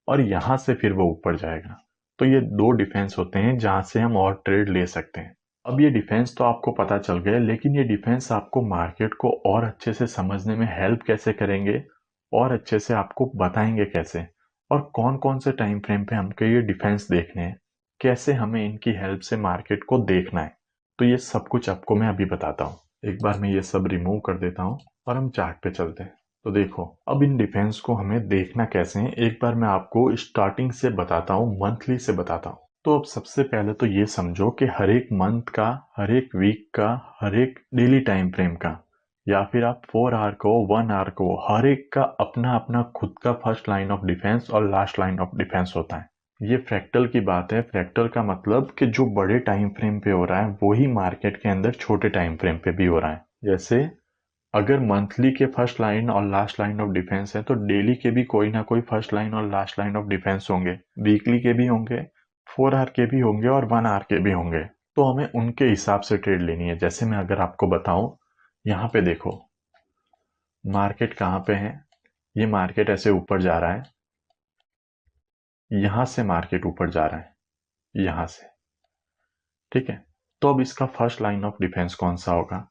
Speaker 1: और यहां से फिर वो ऊपर जाएगा। तो ये दो डिफेंस होते हैं जहां से हम और ट्रेड ले सकते हैं। अब ये डिफेंस तो आपको पता चल गया, लेकिन ये डिफेंस आपको मार्केट को और अच्छे से समझने में हेल्प कैसे करेंगे और अच्छे से आपको बताएंगे कैसे, और कौन कौन से टाइम फ्रेम पे हमको ये डिफेंस देखने हैं, कैसे हमें इनकी हेल्प से मार्केट को देखना है। तो ये सब कुछ आपको मैं अभी बताता हूँ। एक बार मैं ये सब रिमूव कर देता हूँ और हम चार्ट पे चलते हैं। तो देखो, अब इन डिफेंस को हमें देखना कैसे है, एक बार मैं आपको स्टार्टिंग से बताता हूँ, मंथली से बताता हूँ। तो अब सबसे पहले तो ये समझो कि हर एक मंथ का, हर एक वीक का, हर एक डेली टाइम फ्रेम का, या फिर आप 4 आवर को, 1 आवर को, हर एक का अपना अपना खुद का फर्स्ट लाइन ऑफ डिफेंस और लास्ट लाइन ऑफ डिफेंस होता है। ये फ्रैक्टल की बात है। फ्रैक्टल का मतलब कि जो बड़े टाइम फ्रेम पे हो रहा है वही मार्केट के अंदर छोटे टाइम फ्रेम पे भी हो रहा है। जैसे अगर मंथली के फर्स्ट लाइन और लास्ट लाइन ऑफ डिफेंस है तो डेली के भी कोई ना कोई फर्स्ट लाइन और लास्ट लाइन ऑफ डिफेंस होंगे, वीकली के भी होंगे, 4 आवर के भी होंगे और 1 आवर के भी होंगे। तो हमें उनके हिसाब से ट्रेड लेनी है। जैसे मैं अगर आपको बताऊं, यहाँ पे देखो मार्केट कहाँ पे है, ये मार्केट ऐसे ऊपर जा रहा है, यहां से मार्केट ऊपर जा रहा है, यहां से, ठीक है। तो अब इसका फर्स्ट लाइन ऑफ डिफेंस कौन सा होगा?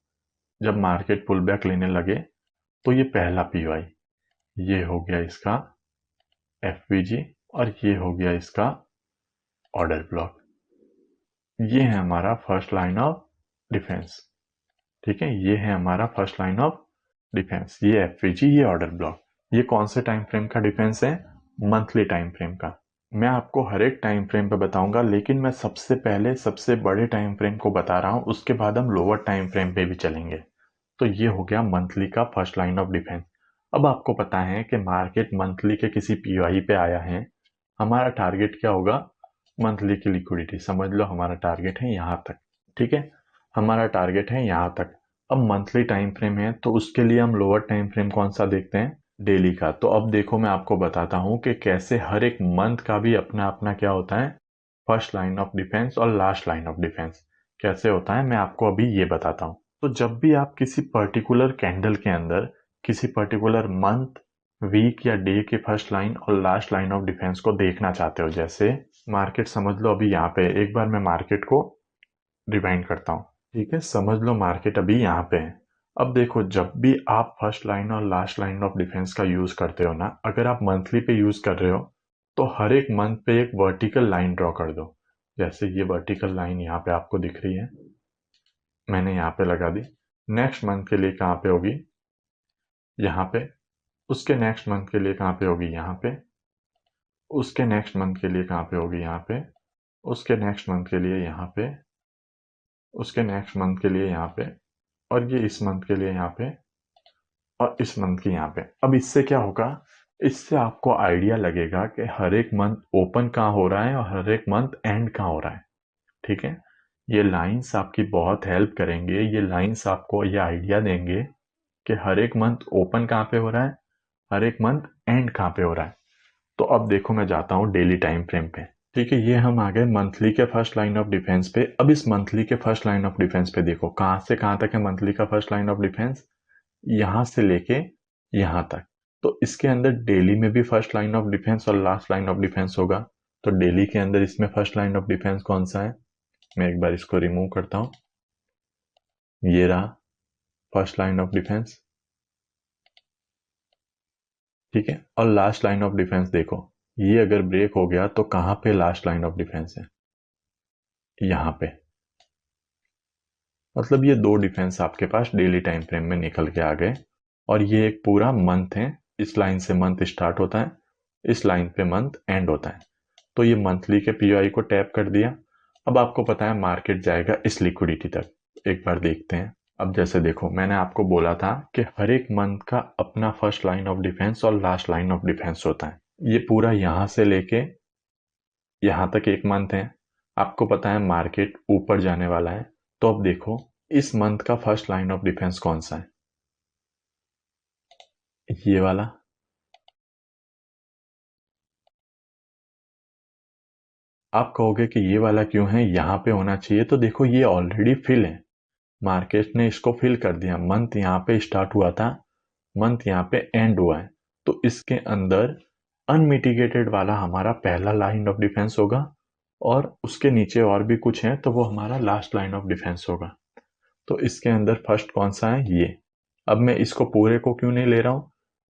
Speaker 1: जब मार्केट पुल बैक लेने लगे तो ये पहला पीवाई, ये हो गया इसका एफवीजी, और ये हो गया इसका ऑर्डर ब्लॉक। ये है हमारा फर्स्ट लाइन ऑफ डिफेंस, ठीक है। ये है हमारा फर्स्ट लाइन ऑफ डिफेंस, ये एफवीजी, ये ऑर्डर ब्लॉक। ये कौन से टाइम फ्रेम का डिफेंस है? मंथली टाइम फ्रेम का। मैं आपको हर एक टाइम फ्रेम पे बताऊंगा, लेकिन मैं सबसे पहले सबसे बड़े टाइम फ्रेम को बता रहा हूं, उसके बाद हम लोअर टाइम फ्रेम पे भी चलेंगे। तो ये हो गया मंथली का फर्स्ट लाइन ऑफ डिफेंस। अब आपको पता है कि मार्केट मंथली के किसी पीवाई पे आया है, हमारा टारगेट क्या होगा? मंथली की लिक्विडिटी। समझ लो हमारा टारगेट है यहां तक, ठीक है। हमारा टारगेट है यहां तक। अब मंथली टाइम फ्रेम है तो उसके लिए हम लोअर टाइम फ्रेम कौन सा देखते हैं? डेली का। तो अब देखो मैं आपको बताता हूं कि कैसे हर एक मंथ का भी अपना अपना क्या होता है, फर्स्ट लाइन ऑफ डिफेंस और लास्ट लाइन ऑफ डिफेंस कैसे होता है, मैं आपको अभी ये बताता हूं। तो जब भी आप किसी पर्टिकुलर कैंडल के अंदर किसी पर्टिकुलर मंथ, वीक या डे के फर्स्ट लाइन और लास्ट लाइन ऑफ डिफेंस को देखना चाहते हो, जैसे मार्केट समझ लो अभी यहाँ पे, एक बार मैं मार्केट को रिवाइंड करता हूँ, ठीक है। समझ लो मार्केट अभी यहाँ पे है। अब देखो, जब भी आप फर्स्ट लाइन और लास्ट लाइन ऑफ डिफेंस का यूज करते हो ना, अगर आप मंथली पे यूज कर रहे हो तो हर एक मंथ पे एक वर्टिकल लाइन ड्रॉ कर दो। जैसे ये वर्टिकल लाइन यहाँ पे आपको दिख रही है, मैंने यहाँ पे लगा दी। नेक्स्ट मंथ के लिए कहाँ पे होगी? यहाँ पे। उसके नेक्स्ट मंथ के लिए कहाँ पे होगी? यहाँ पे। उसके नेक्स्ट मंथ के लिए कहाँ पे होगी? यहाँ पे। उसके नेक्स्ट मंथ के लिए यहाँ पे। उसके नेक्स्ट मंथ के लिए यहाँ पे। और ये इस मंथ के लिए यहाँ पे, और इस मंथ की यहाँ पे। अब इससे क्या होगा? इससे आपको आइडिया लगेगा कि हर एक मंथ ओपन कहाँ हो रहा है और हर एक मंथ एंड कहाँ हो रहा है, ठीक है। ये लाइंस आपकी बहुत हेल्प करेंगे, ये लाइंस आपको ये आइडिया देंगे कि हर एक मंथ ओपन कहाँ पे हो रहा है, हर एक मंथ एंड कहाँ पे हो रहा है। तो अब देखो मैं जाता हूँ डेली टाइम फ्रेम पे, ठीक है। ये हम आ गए मंथली के फर्स्ट लाइन ऑफ डिफेंस पे। अब इस मंथली के फर्स्ट लाइन ऑफ डिफेंस पे देखो कहाँ से कहाँ तक है मंथली का फर्स्ट लाइन ऑफ डिफेंस, यहां से लेके यहां तक। तो इसके अंदर डेली में भी फर्स्ट लाइन ऑफ डिफेंस और लास्ट लाइन ऑफ डिफेंस होगा। तो डेली के अंदर इसमें फर्स्ट लाइन ऑफ डिफेंस कौन सा है? मैं एक बार इसको रिमूव करता हूं, ये रहा फर्स्ट लाइन ऑफ डिफेंस, ठीक है। और लास्ट लाइन ऑफ डिफेंस देखो, ये अगर ब्रेक हो गया तो कहां पे लास्ट लाइन ऑफ डिफेंस है? यहां पे। मतलब ये दो डिफेंस आपके पास डेली टाइम फ्रेम में निकल के आ गए। और ये एक पूरा मंथ है, इस लाइन से मंथ स्टार्ट होता है, इस लाइन पे मंथ एंड होता है। तो ये मंथली के पीओआई को टैप कर दिया। अब आपको पता है मार्केट जाएगा इस लिक्विडिटी तक, एक बार देखते हैं। अब जैसे देखो मैंने आपको बोला था कि हर एक मंथ का अपना फर्स्ट लाइन ऑफ डिफेंस और लास्ट लाइन ऑफ डिफेंस होता है। ये पूरा यहां से लेके यहां तक एक मंथ है। आपको पता है मार्केट ऊपर जाने वाला है। तो अब देखो इस मंथ का फर्स्ट लाइन ऑफ डिफेंस कौन सा है? ये वाला। आप कहोगे कि ये वाला क्यों है, यहां पे होना चाहिए। तो देखो ये ऑलरेडी फिल है, मार्केट ने इसको फिल कर दिया। मंथ यहाँ पे स्टार्ट हुआ था, मंथ यहाँ पे एंड हुआ है। तो इसके अंदर अनमिटिगेटेड वाला हमारा पहला लाइन ऑफ डिफेंस होगा, और उसके नीचे और भी कुछ है तो वो हमारा लास्ट लाइन ऑफ डिफेंस होगा। तो इसके अंदर फर्स्ट कौन सा है? ये। अब मैं इसको पूरे को क्यों नहीं ले रहा हूं?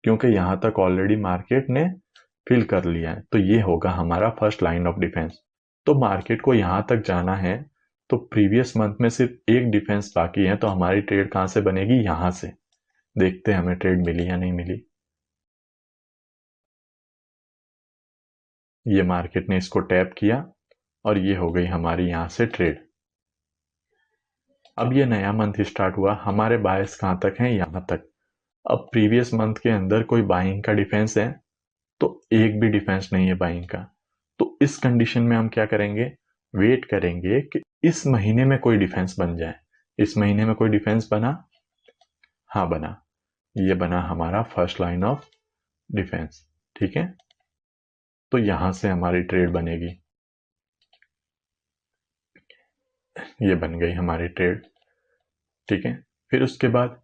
Speaker 1: क्योंकि यहां तक ऑलरेडी मार्केट ने फिल कर लिया है। तो ये होगा हमारा फर्स्ट लाइन ऑफ डिफेंस। तो मार्केट को यहां तक जाना है तो प्रीवियस मंथ में सिर्फ एक डिफेंस बाकी है, तो हमारी ट्रेड कहां से बनेगी? यहां से। देखते हैं हमें ट्रेड मिली या नहीं मिली। ये मार्केट ने इसको टैप किया और ये हो गई हमारी यहाँ से ट्रेड। अब ये नया मंथ स्टार्ट हुआ, हमारे बायस कहाँ तक हैं, यहाँ तक। अब प्रीवियस मंथ के अंदर कोई बाइंग का डिफेंस है तो एक भी डिफेंस नहीं है बाइंग का। तो इस कंडीशन में हम क्या करेंगे, वेट करेंगे कि इस महीने में कोई डिफेंस बन जाए। इस महीने में कोई डिफेंस बना, हाँ बना, ये बना हमारा फर्स्ट लाइन ऑफ डिफेंस। ठीक है, तो यहां से हमारी ट्रेड बनेगी, ये बन गई हमारी ट्रेड। ठीक है, फिर उसके बाद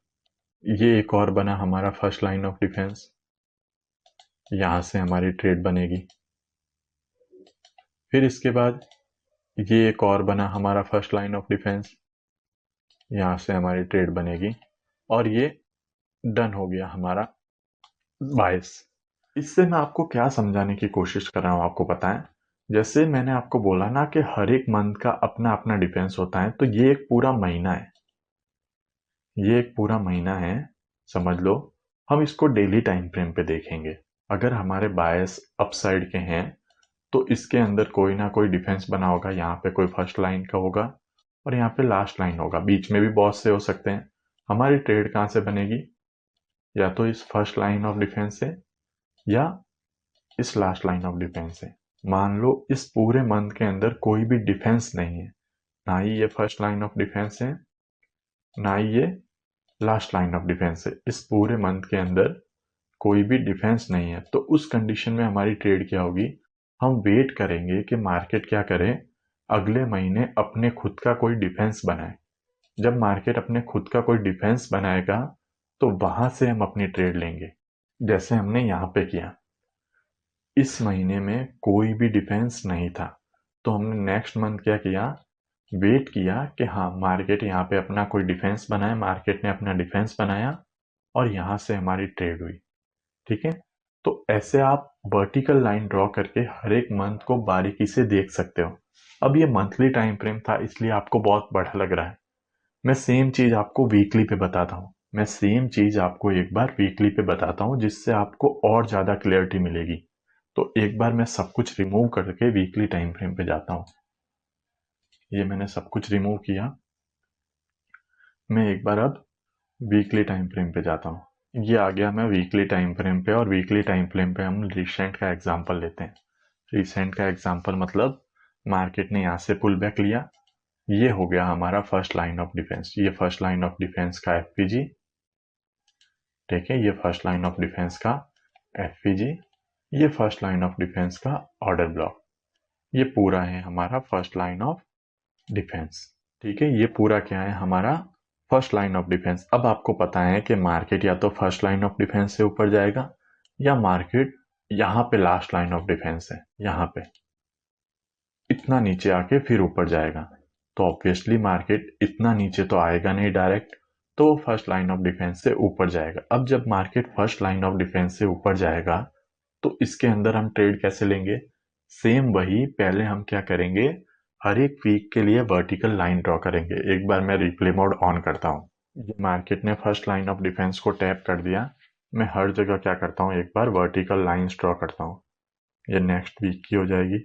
Speaker 1: ये एक और बना हमारा फर्स्ट लाइन ऑफ डिफेंस, यहां से हमारी ट्रेड बनेगी। फिर इसके बाद ये एक और बना हमारा फर्स्ट लाइन ऑफ डिफेंस, यहां से हमारी ट्रेड बनेगी। और ये डन हो गया हमारा बायस। इससे मैं आपको क्या समझाने की कोशिश कर रहा हूं, आपको पता है, जैसे मैंने आपको बोला ना कि हर एक मंथ का अपना अपना डिफेंस होता है, तो ये एक पूरा महीना है, ये एक पूरा महीना है, समझ लो। हम इसको डेली टाइम फ्रेम पे देखेंगे। अगर हमारे बायस अपसाइड के हैं तो इसके अंदर कोई ना कोई डिफेंस बना होगा, यहाँ पे कोई फर्स्ट लाइन का होगा और यहाँ पे लास्ट लाइन होगा, बीच में भी बहुत से हो सकते हैं। हमारी ट्रेड कहाँ से बनेगी, या तो इस फर्स्ट लाइन ऑफ डिफेंस से या इस लास्ट लाइन ऑफ डिफेंस से। मान लो इस पूरे मंथ के अंदर कोई भी डिफेंस नहीं है, ना ही ये फर्स्ट लाइन ऑफ डिफेंस है, ना ही ये लास्ट लाइन ऑफ डिफेंस है। इस पूरे मंथ के अंदर कोई भी डिफेंस नहीं है, तो उस कंडीशन में हमारी ट्रेड क्या होगी, हम वेट करेंगे कि मार्केट क्या करे, अगले महीने अपने खुद का कोई डिफेंस बनाए। जब मार्केट अपने खुद का कोई डिफेंस बनाएगा तो वहां से हम अपनी ट्रेड लेंगे, जैसे हमने यहां पे किया। इस महीने में कोई भी डिफेंस नहीं था, तो हमने नेक्स्ट मंथ क्या किया, वेट किया कि हाँ मार्केट यहाँ पे अपना कोई डिफेंस बनाए। मार्केट ने अपना डिफेंस बनाया और यहां से हमारी ट्रेड हुई। ठीक है, तो ऐसे आप वर्टिकल लाइन ड्रॉ करके हर एक मंथ को बारीकी से देख सकते हो। अब ये मंथली टाइम फ्रेम था इसलिए आपको बहुत बड़ा लग रहा है। मैं सेम चीज आपको वीकली पे बताता हूँ, मैं सेम चीज आपको एक बार वीकली पे बताता हूँ, जिससे आपको और ज्यादा क्लियरिटी मिलेगी। तो एक बार मैं सब कुछ रिमूव करके वीकली टाइम फ्रेम पे जाता हूँ। ये मैंने सब कुछ रिमूव किया, मैं एक बार अब वीकली टाइम फ्रेम पे जाता हूँ। ये आ गया मैं वीकली टाइम फ्रेम पे, और वीकली टाइम फ्रेम पे हम रिसेंट का एग्जांपल लेते हैं। रिसेंट का एग्जांपल मतलब मार्केट ने यहाँ से पुल बैक लिया, ये हो गया हमारा फर्स्ट लाइन ऑफ डिफेंस। ये फर्स्ट लाइन ऑफ डिफेंस का एफपीजी, ठीक है, ये फर्स्ट लाइन ऑफ डिफेंस का एफपीजी, ये फर्स्ट लाइन ऑफ डिफेंस का ऑर्डर ब्लॉक। ये पूरा है हमारा फर्स्ट लाइन ऑफ डिफेंस। ठीक है, ये पूरा क्या है हमारा फर्स्ट लाइन ऑफ डिफेंस। अब आपको पता है कि मार्केट या तो फर्स्ट लाइन ऑफ डिफेंस से ऊपर जाएगा, या मार्केट यहाँ पे लास्ट लाइन ऑफ डिफेंस है, यहाँ पे इतना नीचे आके फिर ऊपर जाएगा। तो ऑब्वियसली मार्केट इतना नीचे तो आएगा नहीं डायरेक्ट, तो फर्स्ट लाइन ऑफ डिफेंस से ऊपर जाएगा। अब जब market first line of defence से ऊपर जाएगा तो इसके अंदर हम ट्रेड कैसे लेंगे, सेम वही, पहले हम क्या करेंगे, हर एक वीक के लिए वर्टिकल लाइन ड्रॉ करेंगे। एक बार मैं रिप्ले मोड ऑन करता हूँ। ये मार्केट ने फर्स्ट लाइन ऑफ डिफेंस को टैप कर दिया, मैं हर जगह क्या करता हूँ, एक बार वर्टिकल लाइंस ड्रॉ करता हूँ। ये नेक्स्ट वीक की हो जाएगी।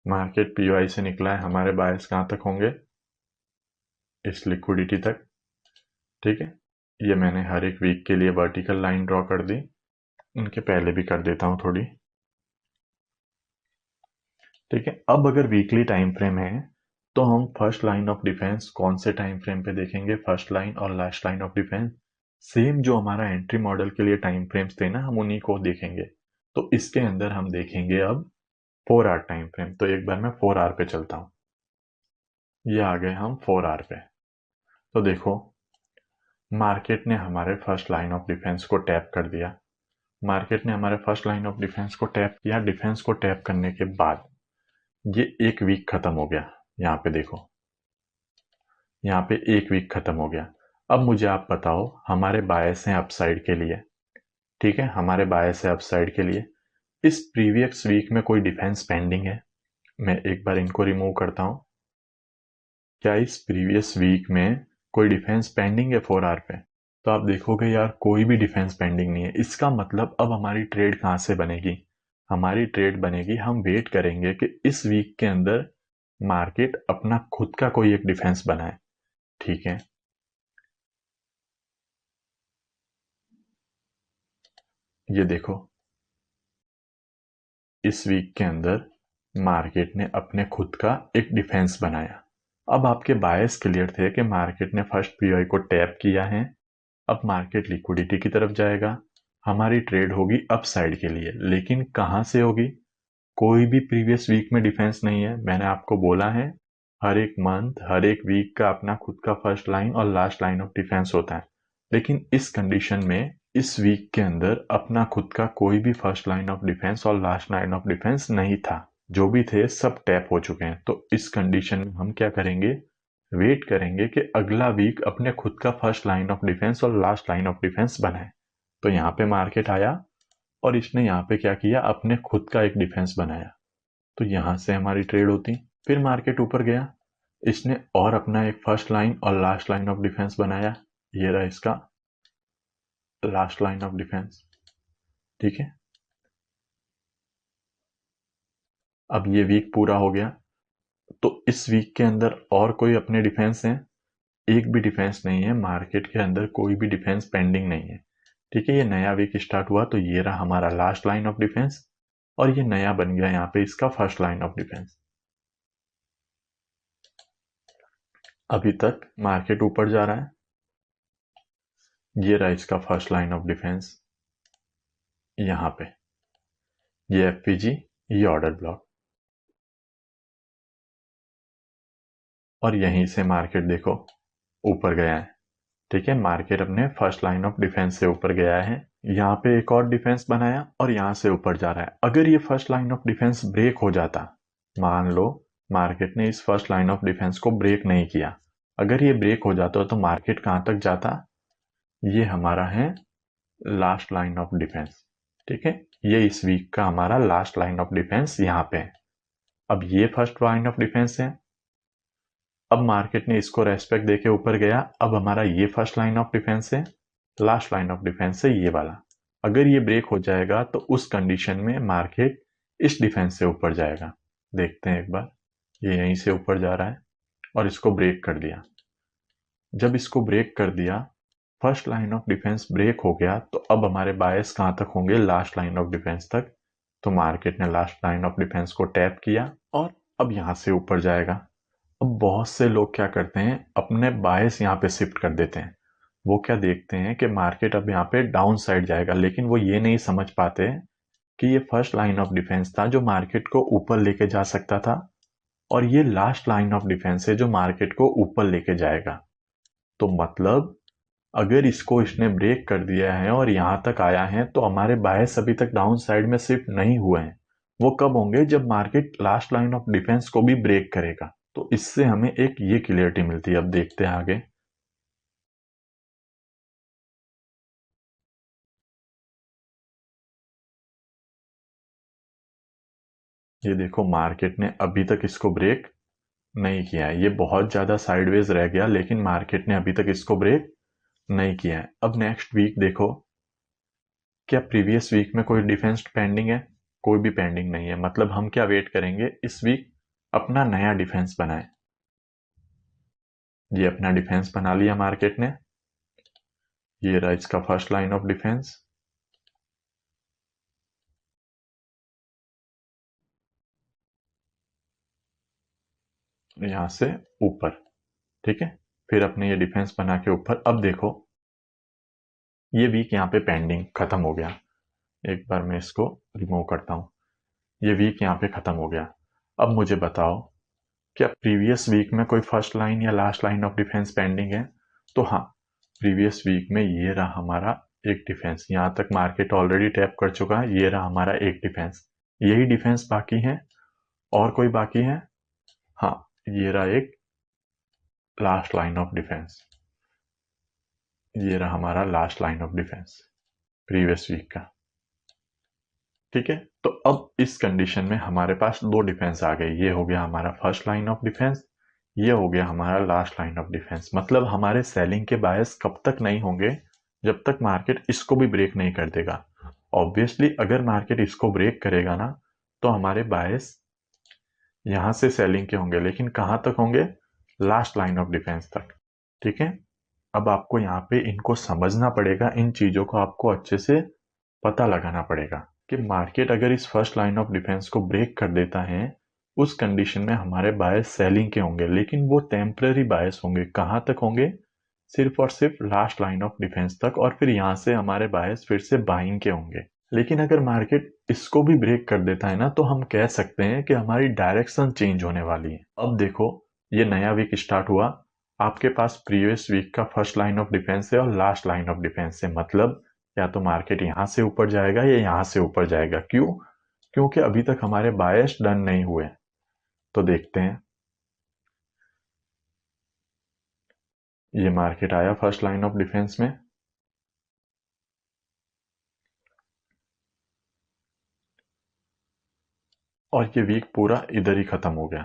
Speaker 1: मार्केट पीवाई से निकला है, हमारे बायस कहाँ तक होंगे, इस लिक्विडिटी तक। ठीक है, ये मैंने हर एक वीक के लिए वर्टिकल लाइन ड्रॉ कर दी, इनके पहले भी कर देता हूँ थोड़ी। ठीक है, अब अगर वीकली टाइम फ्रेम है तो हम फर्स्ट लाइन ऑफ डिफेंस कौन से टाइम फ्रेम पे देखेंगे, फर्स्ट लाइन और last line of defence same जो हमारा एंट्री मॉडल के लिए टाइम फ्रेम्स थे ना, हम उन्हीं को देखेंगे। तो इसके अंदर हम देखेंगे अब 4 आवर टाइम फ्रेम। तो एक बार मैं 4 आवर पे चलता हूँ, ये आ गए हम 4 आवर पे। तो देखो मार्केट ने हमारे फर्स्ट लाइन ऑफ डिफेंस को टैप कर दिया। मार्केट ने हमारे फर्स्ट लाइन ऑफ डिफेंस को टैप किया। डिफेंस को टैप करने के बाद ये एक वीक खत्म हो गया, यहाँ पे देखो, यहाँ पे एक वीक खत्म हो गया। अब मुझे आप बताओ हमारे बायस हैं अपसाइड के लिए, ठीक है, हमारे बायस है अपसाइड के लिए। इस प्रीवियस वीक में कोई डिफेंस पेंडिंग है, मैं एक बार इनको रिमूव करता हूं। क्या इस प्रीवियस वीक में कोई डिफेंस पेंडिंग है 4 आवर पे, तो आप देखोगे यार कोई भी डिफेंस पेंडिंग नहीं है। इसका मतलब अब हमारी ट्रेड कहाँ से बनेगी? हमारी ट्रेड बनेगी, हम वेट करेंगे कि इस वीक के अंदर मार्केट अपना खुद का कोई एक डिफेंस बनाए। ठीक है, ये देखो इस वीक के अंदर मार्केट ने अपने खुद का एक डिफेंस बनाया। अब आपके बायस क्लियर थे कि मार्केट ने फर्स्ट पीओआई को टैप किया है, अब मार्केट लिक्विडिटी की तरफ जाएगा, हमारी ट्रेड होगी अप साइड के लिए। लेकिन कहाँ से होगी? कोई भी प्रीवियस वीक में डिफेंस नहीं है। मैंने आपको बोला है हर एक मंथ हर एक वीक का अपना खुद का फर्स्ट लाइन और लास्ट लाइन ऑफ डिफेंस होता है। लेकिन इस कंडीशन में इस वीक के अंदर अपना खुद का कोई भी फर्स्ट लाइन ऑफ डिफेंस और लास्ट लाइन ऑफ डिफेंस नहीं था। जो भी थे सब टैप हो चुके हैं। तो इस कंडीशन में हम क्या करेंगे? वेट करेंगे कि अगला वीक अपने खुद का फर्स्ट लाइन ऑफ डिफेंस और लास्ट लाइन ऑफ डिफेंस बनाए। तो यहाँ पे मार्केट आया और इसने यहाँ पे क्या किया? अपने खुद का एक डिफेंस बनाया। तो यहां से हमारी ट्रेड होती। फिर मार्केट ऊपर गया, इसने और अपना एक फर्स्ट लाइन और लास्ट लाइन ऑफ डिफेंस बनाया। ये रहा इसका लास्ट लाइन ऑफ डिफेंस। ठीक है, अब ये वीक पूरा हो गया। तो इस वीक के अंदर और कोई अपने डिफेंस हैं? एक भी डिफेंस नहीं है। मार्केट के अंदर कोई भी डिफेंस पेंडिंग नहीं है। ठीक है, ये नया वीक स्टार्ट हुआ तो ये रहा हमारा लास्ट लाइन ऑफ डिफेंस और ये नया बन गया यहाँ पे इसका फर्स्ट लाइन ऑफ डिफेंस। अभी तक मार्केट ऊपर जा रहा है। ये रहा इसका फर्स्ट लाइन ऑफ डिफेंस यहाँ पे, ये एफपीजी, ये ऑर्डर ब्लॉक। और यहीं से मार्केट देखो ऊपर गया है। ठीक है, मार्केट अपने फर्स्ट लाइन ऑफ डिफेंस से ऊपर गया है। यहाँ पे एक और डिफेंस बनाया और यहाँ से ऊपर जा रहा है। अगर ये first line of defence break हो जाता, मान लो मार्केट ने इस फर्स्ट लाइन ऑफ डिफेंस को ब्रेक नहीं किया, अगर ये ब्रेक हो जाता तो मार्केट कहां तक जाता? ये हमारा है लास्ट लाइन ऑफ डिफेंस। ठीक है, ये इस वीक का हमारा लास्ट लाइन ऑफ डिफेंस यहाँ पे है। अब ये फर्स्ट लाइन ऑफ डिफेंस है। अब मार्केट ने इसको रेस्पेक्ट देके ऊपर गया। अब हमारा ये फर्स्ट लाइन ऑफ डिफेंस है, लास्ट लाइन ऑफ डिफेंस है ये वाला। अगर ये ब्रेक हो जाएगा तो उस कंडीशन में मार्केट इस डिफेंस से ऊपर जाएगा। देखते हैं एक बार, ये यहीं से ऊपर जा रहा है और इसको ब्रेक कर दिया। जब इसको ब्रेक कर दिया, first line of defence break हो गया, तो अब हमारे बायस कहां तक होंगे? लास्ट लाइन ऑफ डिफेंस तक। तो मार्केट ने लास्ट लाइन ऑफ डिफेंस को टैप किया और अब यहां से ऊपर जाएगा। अब बहुत से लोग क्या करते हैं, अपने बायस यहाँ पे शिफ्ट कर देते हैं। वो क्या देखते हैं कि मार्केट अब यहाँ पे डाउन साइड जाएगा, लेकिन वो ये नहीं समझ पाते कि ये फर्स्ट लाइन ऑफ डिफेंस था जो मार्केट को ऊपर लेके जा सकता था और ये लास्ट लाइन ऑफ डिफेंस है जो मार्केट को ऊपर लेके जाएगा। तो मतलब अगर इसको इसने ब्रेक कर दिया है और यहां तक आया है तो हमारे बायस अभी तक डाउन साइड में शिफ्ट नहीं हुए हैं। वो कब होंगे? जब market last line of defence को भी ब्रेक करेगा। तो इससे हमें एक ये क्लियरिटी मिलती है। अब देखते हैं आगे। ये देखो मार्केट ने अभी तक इसको ब्रेक नहीं किया है। ये बहुत ज्यादा साइडवेज रह गया, लेकिन मार्केट ने अभी तक इसको ब्रेक नहीं किया है। अब नेक्स्ट वीक देखो, क्या प्रीवियस वीक में कोई डिफेंस पेंडिंग है? कोई भी पेंडिंग नहीं है। मतलब हम क्या वेट करेंगे? इस वीक अपना नया डिफेंस बनाए। ये अपना डिफेंस बना लिया मार्केट ने। ये रहा इसका फर्स्ट लाइन ऑफ डिफेंस। यहां से ऊपर। ठीक है, फिर अपने ये डिफेंस बना के ऊपर। अब देखो ये वीक यहाँ पे पेंडिंग खत्म हो गया। एक बार मैं इसको रिमूव करता हूं। ये वीक यहाँ पे खत्म हो गया। अब मुझे बताओ, क्या प्रीवियस वीक में कोई फर्स्ट लाइन या last line of defence pending है? तो हाँ, प्रीवियस वीक में ये रहा हमारा एक डिफेंस। यहां तक मार्केट ऑलरेडी टैप कर चुका है। ये रहा हमारा एक डिफेंस। यही डिफेंस बाकी है? और कोई बाकी है? हाँ, ये रहा एक लास्ट लाइन ऑफ डिफेंस। ये रहा हमारा last line of defence previous week का। ठीक है, तो अब इस कंडीशन में हमारे पास दो डिफेंस आ गए। ये हो गया हमारा फर्स्ट लाइन ऑफ डिफेंस, ये हो गया हमारा लास्ट लाइन ऑफ डिफेंस। मतलब हमारे सेलिंग के बायस कब तक नहीं होंगे? जब तक मार्केट इसको भी ब्रेक नहीं कर देगा। ऑब्वियसली अगर मार्केट इसको ब्रेक करेगा ना, तो हमारे बायस यहां से सेलिंग के होंगे, लेकिन कहां तक होंगे? लास्ट लाइन ऑफ डिफेंस तक। ठीक है, अब आपको यहाँ पे इनको समझना पड़ेगा, इन चीजों को आपको अच्छे से पता लगाना पड़ेगा कि मार्केट अगर इस फर्स्ट लाइन ऑफ डिफेंस को ब्रेक कर देता है, उस कंडीशन में हमारे बायस सेलिंग के होंगे, लेकिन वो टेम्पररी बायस होंगे। कहां तक होंगे? सिर्फ और सिर्फ लास्ट लाइन ऑफ डिफेंस तक, और फिर यहां से हमारे बायस फिर से बाइंग के होंगे। लेकिन अगर मार्केट इसको भी ब्रेक कर देता है ना, तो हम कह सकते हैं कि हमारी डायरेक्शन चेंज होने वाली है। अब देखो, ये नया वीक स्टार्ट हुआ, आपके पास प्रीवियस वीक का फर्स्ट लाइन ऑफ डिफेंस है और लास्ट लाइन ऑफ डिफेंस है। मतलब या तो मार्केट यहां से ऊपर जाएगा या यहां से ऊपर जाएगा। क्यों? क्योंकि अभी तक हमारे बायस डन नहीं हुए। तो देखते हैं, ये मार्केट आया फर्स्ट लाइन ऑफ डिफेंस में, और ये वीक पूरा इधर ही खत्म हो गया।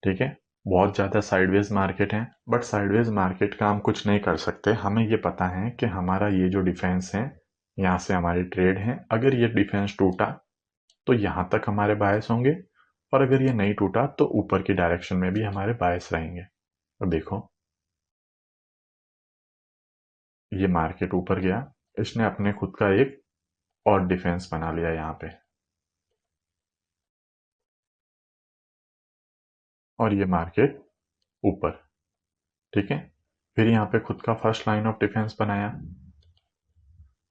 Speaker 1: ठीक है, बहुत ज्यादा साइडवेज मार्केट है, बट साइडवेज मार्केट का हम कुछ नहीं कर सकते। हमें ये पता है कि हमारा ये जो डिफेंस है, यहाँ से हमारी ट्रेड है। अगर ये डिफेंस टूटा तो यहाँ तक हमारे बायस होंगे, और अगर ये नहीं टूटा तो ऊपर की डायरेक्शन में भी हमारे बायस रहेंगे। और देखो, ये मार्केट ऊपर गया, इसने अपने खुद का एक और डिफेंस बना लिया यहाँ पे, और ये मार्केट ऊपर। ठीक है, फिर यहाँ पे खुद का फर्स्ट लाइन ऑफ डिफेंस बनाया,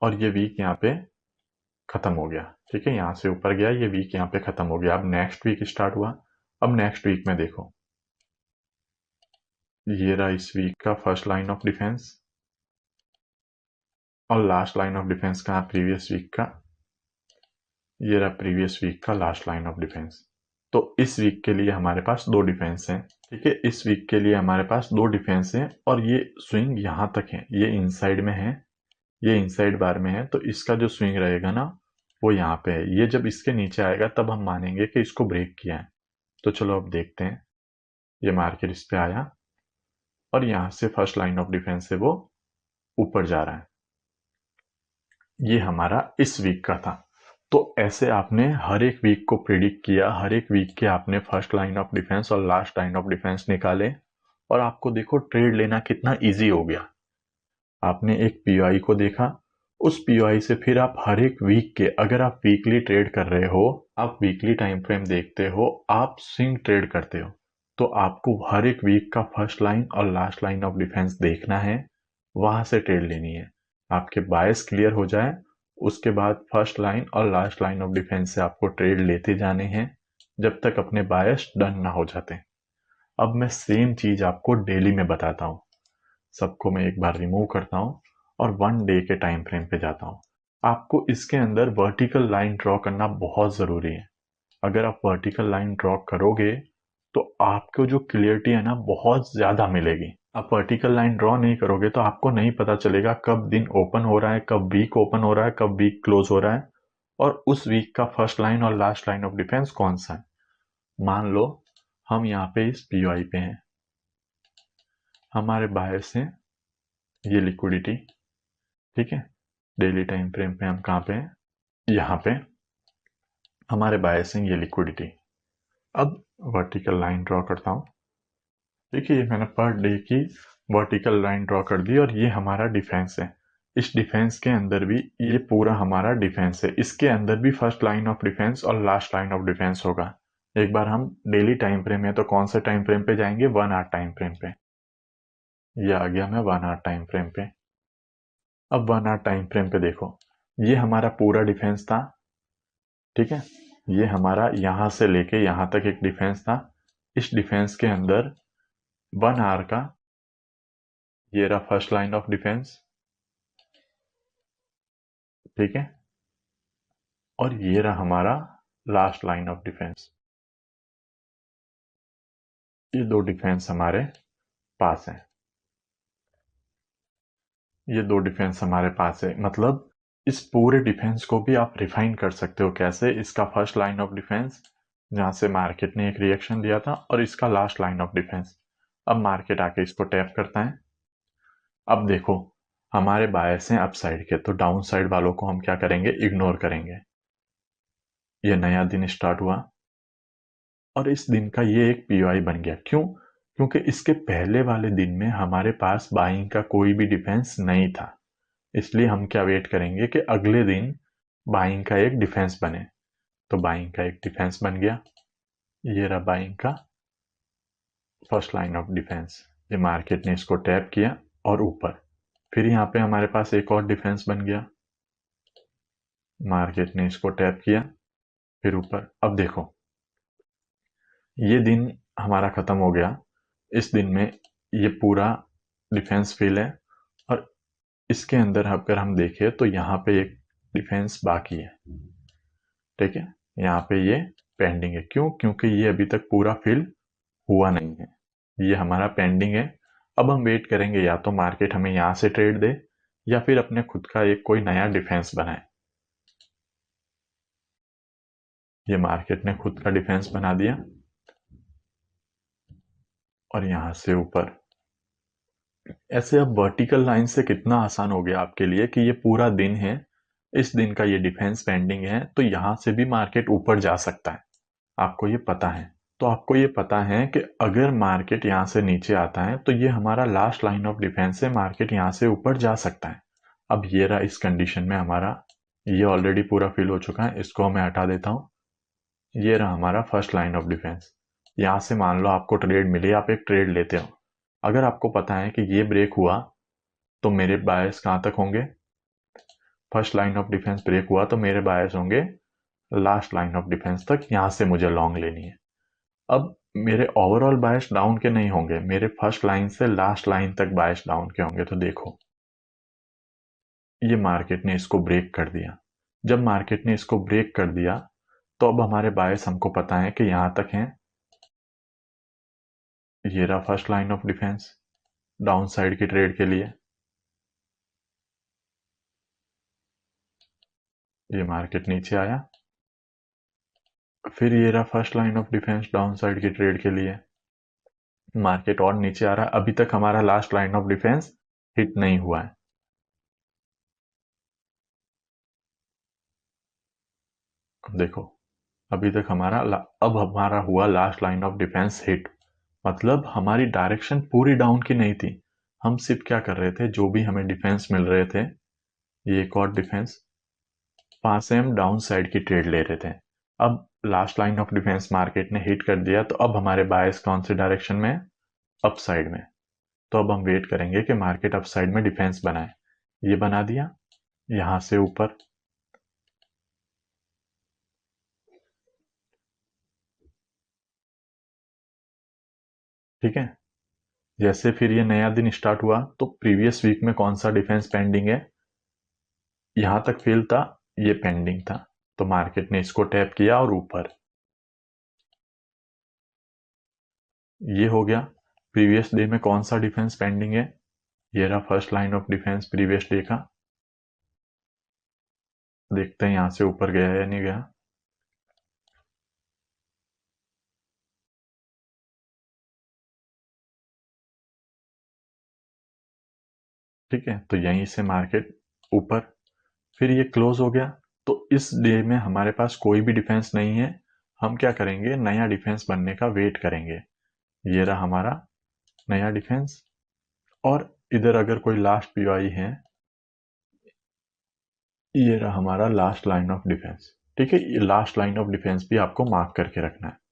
Speaker 1: और ये वीक यहाँ पे खत्म हो गया। ठीक है, यहाँ से ऊपर गया, ये वीक यहाँ पे खत्म हो गया। अब नेक्स्ट वीक स्टार्ट हुआ। अब नेक्स्ट वीक में देखो, ये रहा इस वीक का फर्स्ट लाइन ऑफ डिफेंस, और लास्ट लाइन ऑफ डिफेंस कहाँ? प्रीवियस वीक का। ये रहा प्रीवियस वीक का लास्ट लाइन ऑफ डिफेंस। तो इस वीक के लिए हमारे पास दो डिफेंस हैं। ठीक है, इस वीक के लिए हमारे पास दो डिफेंस हैं, और ये स्विंग यहाँ तक है, ये इनसाइड में है, ये इनसाइड बार में है। तो इसका जो स्विंग रहेगा ना, वो यहाँ पे है। ये जब इसके नीचे आएगा तब हम मानेंगे कि इसको ब्रेक किया है। तो चलो अब देखते हैं, ये मार्केट इस पे आया, और यहां से फर्स्ट लाइन ऑफ डिफेंस से वो ऊपर जा रहा है। ये हमारा इस वीक का था। तो ऐसे आपने हर एक वीक को प्रिडिक्ट किया, हर एक वीक के आपने फर्स्ट लाइन ऑफ डिफेंस और लास्ट लाइन ऑफ डिफेंस निकाले, और आपको देखो ट्रेड लेना कितना इजी हो गया। आपने एक पीओआई को देखा, उस पीओआई से फिर आप हर एक वीक के, अगर आप वीकली ट्रेड कर रहे हो, आप वीकली टाइम फ्रेम देखते हो, आप स्विंग ट्रेड करते हो, तो आपको हर एक वीक का फर्स्ट लाइन और लास्ट लाइन ऑफ डिफेंस देखना है, वहां से ट्रेड लेनी है। आपके बायस क्लियर हो जाए, उसके बाद फर्स्ट लाइन और लास्ट लाइन ऑफ डिफेंस से आपको ट्रेड लेते जाने हैं, जब तक अपने बायस डन ना हो जाते। अब मैं सेम चीज आपको डेली में बताता हूँ। सबको मैं एक बार रिमूव करता हूँ और 1 डे के टाइम फ्रेम पे जाता हूँ। आपको इसके अंदर वर्टिकल लाइन ड्रॉ करना बहुत ज़रूरी है। अगर आप वर्टिकल लाइन ड्रॉ करोगे तो आपको जो क्लियरिटी है ना, बहुत ज़्यादा मिलेगी। आप वर्टिकल लाइन ड्रॉ नहीं करोगे तो आपको नहीं पता चलेगा कब दिन ओपन हो रहा है, कब वीक ओपन हो रहा है, कब वीक क्लोज हो रहा है, और उस वीक का फर्स्ट लाइन और लास्ट लाइन ऑफ डिफेंस कौन सा है। मान लो हम यहाँ पे इस पीओआई पे हैं, हमारे बायर्स हैं ये लिक्विडिटी। ठीक है, डेली टाइम फ्रेम पे हम कहाँ पे हैं? यहाँ पे हमारे बायस हैं ये लिक्विडिटी। अब वर्टिकल लाइन ड्रॉ करता हूँ। देखिए, ये मैंने पर डे की वर्टिकल लाइन ड्रॉ कर दी, और ये हमारा डिफेंस है। इस डिफेंस के अंदर भी ये पूरा हमारा डिफेंस है, इसके अंदर भी फर्स्ट लाइन ऑफ डिफेंस और लास्ट लाइन ऑफ डिफेंस होगा। एक बार हम डेली टाइम फ्रेम है तो कौन से टाइम फ्रेम पे जाएंगे? 1 आवर टाइम फ्रेम पे। ये आ गया मैं 1 आवर टाइम फ्रेम पे। अब 1 आवर टाइम फ्रेम पे देखो, ये हमारा पूरा डिफेंस था। ठीक है, ये हमारा यहां से लेके यहां तक एक डिफेंस था। इस डिफेंस के अंदर 1 आवर का ये रहा फर्स्ट लाइन ऑफ डिफेंस। ठीक है, और ये रहा हमारा लास्ट लाइन ऑफ डिफेंस। ये दो डिफेंस हमारे पास हैं, ये दो डिफेंस हमारे पास है। मतलब इस पूरे डिफेंस को भी आप रिफाइन कर सकते हो। कैसे? इसका फर्स्ट लाइन ऑफ डिफेंस जहां से मार्केट ने एक रिएक्शन दिया था, और इसका लास्ट लाइन ऑफ डिफेंस। अब मार्केट आके इसको टैप करता है। अब देखो, हमारे बायस हैं अप साइड के, तो डाउन साइड वालों को हम क्या करेंगे, इग्नोर करेंगे। ये नया दिन स्टार्ट हुआ और इस दिन का ये एक पीओआई बन गया। क्यों? क्योंकि इसके पहले वाले दिन में हमारे पास बाइंग का कोई भी डिफेंस नहीं था, इसलिए हम क्या वेट करेंगे कि अगले दिन बाइंग का एक डिफेंस बने। तो बाइंग का एक डिफेंस बन गया, ये रहा बाइंग का फर्स्ट लाइन ऑफ डिफेंस। ये मार्केट ने इसको टैप किया और ऊपर, फिर यहाँ पे हमारे पास एक और डिफेंस बन गया, मार्केट ने इसको टैप किया फिर ऊपर। अब देखो, ये दिन हमारा खत्म हो गया। इस दिन में ये पूरा डिफेंस फेल है और इसके अंदर अगर हम देखें तो यहाँ पे एक डिफेंस बाकी है। ठीक है, यहाँ पे ये पेंडिंग है। क्यों? क्योंकि ये अभी तक पूरा फिल हुआ नहीं है, ये हमारा पेंडिंग है। अब हम वेट करेंगे या तो मार्केट हमें यहाँ से ट्रेड दे या फिर अपने खुद का एक कोई नया डिफेंस बनाए। ये मार्केट ने खुद का डिफेंस बना दिया और यहां से ऊपर ऐसे। अब वर्टिकल लाइन से कितना आसान हो गया आपके लिए कि ये पूरा दिन है, इस दिन का ये डिफेंस पेंडिंग है, तो यहां से भी मार्केट ऊपर जा सकता है, आपको ये पता है। तो आपको ये पता है कि अगर मार्केट यहां से नीचे आता है तो ये हमारा लास्ट लाइन ऑफ डिफेंस है, मार्केट यहां से ऊपर जा सकता है। अब ये रहा, इस कंडीशन में हमारा ये ऑलरेडी पूरा फिल हो चुका है, इसको मैं हटा देता हूं। ये रहा हमारा फर्स्ट लाइन ऑफ डिफेंस। यहां से मान लो आपको ट्रेड मिली, आप एक ट्रेड लेते हो। अगर आपको पता है कि ये ब्रेक हुआ तो मेरे बायस कहां तक होंगे, first line of defence break हुआ तो मेरे बायस होंगे लास्ट लाइन ऑफ डिफेंस तक, यहां से मुझे लॉन्ग लेनी है। अब मेरे ओवरऑल बायस डाउन के नहीं होंगे, मेरे फर्स्ट लाइन से लास्ट लाइन तक बायस डाउन के होंगे। तो देखो, ये मार्केट ने इसको ब्रेक कर दिया। जब मार्केट ने इसको ब्रेक कर दिया तो अब हमारे बायस हमको पता है कि यहां तक हैं। ये रहा first line of defence down side की ट्रेड के लिए। ये मार्केट नीचे आया, फिर ये रहा first line of defence down side की ट्रेड के लिए। मार्केट और नीचे आ रहा है, अभी तक हमारा last line of defence hit नहीं हुआ है। देखो, अभी तक हमारा अब हमारा हुआ last line of defence hit, मतलब हमारी डायरेक्शन पूरी डाउन की नहीं थी। हम सिर्फ क्या कर रहे थे, जो भी हमें डिफेंस मिल रहे थे, ये एक और डिफेंस, 5 एम डाउन साइड की ट्रेड ले रहे थे। अब last line of defence market ने हिट कर दिया, तो अब हमारे बायस कौन सी डायरेक्शन में, अप साइड में। तो अब हम वेट करेंगे कि मार्केट अप साइड में डिफेंस बनाए। ये बना दिया, यहां से ऊपर, ठीक है। जैसे फिर ये नया दिन स्टार्ट हुआ तो प्रीवियस वीक में कौन सा डिफेंस पेंडिंग है, यहां तक फेल था, ये पेंडिंग था, तो मार्केट ने इसको टैप किया और ऊपर, ये हो गया। प्रीवियस डे में कौन सा डिफेंस पेंडिंग है, ये रहा first line of defence previous day का। देखते हैं यहां से ऊपर गया या नहीं गया। ठीक है, तो यहीं से मार्केट ऊपर, फिर ये क्लोज हो गया। तो इस डे में हमारे पास कोई भी डिफेंस नहीं है, हम क्या करेंगे, नया डिफेंस बनने का वेट करेंगे। ये रहा हमारा नया डिफेंस, और इधर अगर कोई लास्ट पीओआई है, ये रहा हमारा लास्ट लाइन ऑफ डिफेंस। ठीक है, ये लास्ट लाइन ऑफ डिफेंस भी आपको मार्क करके रखना है।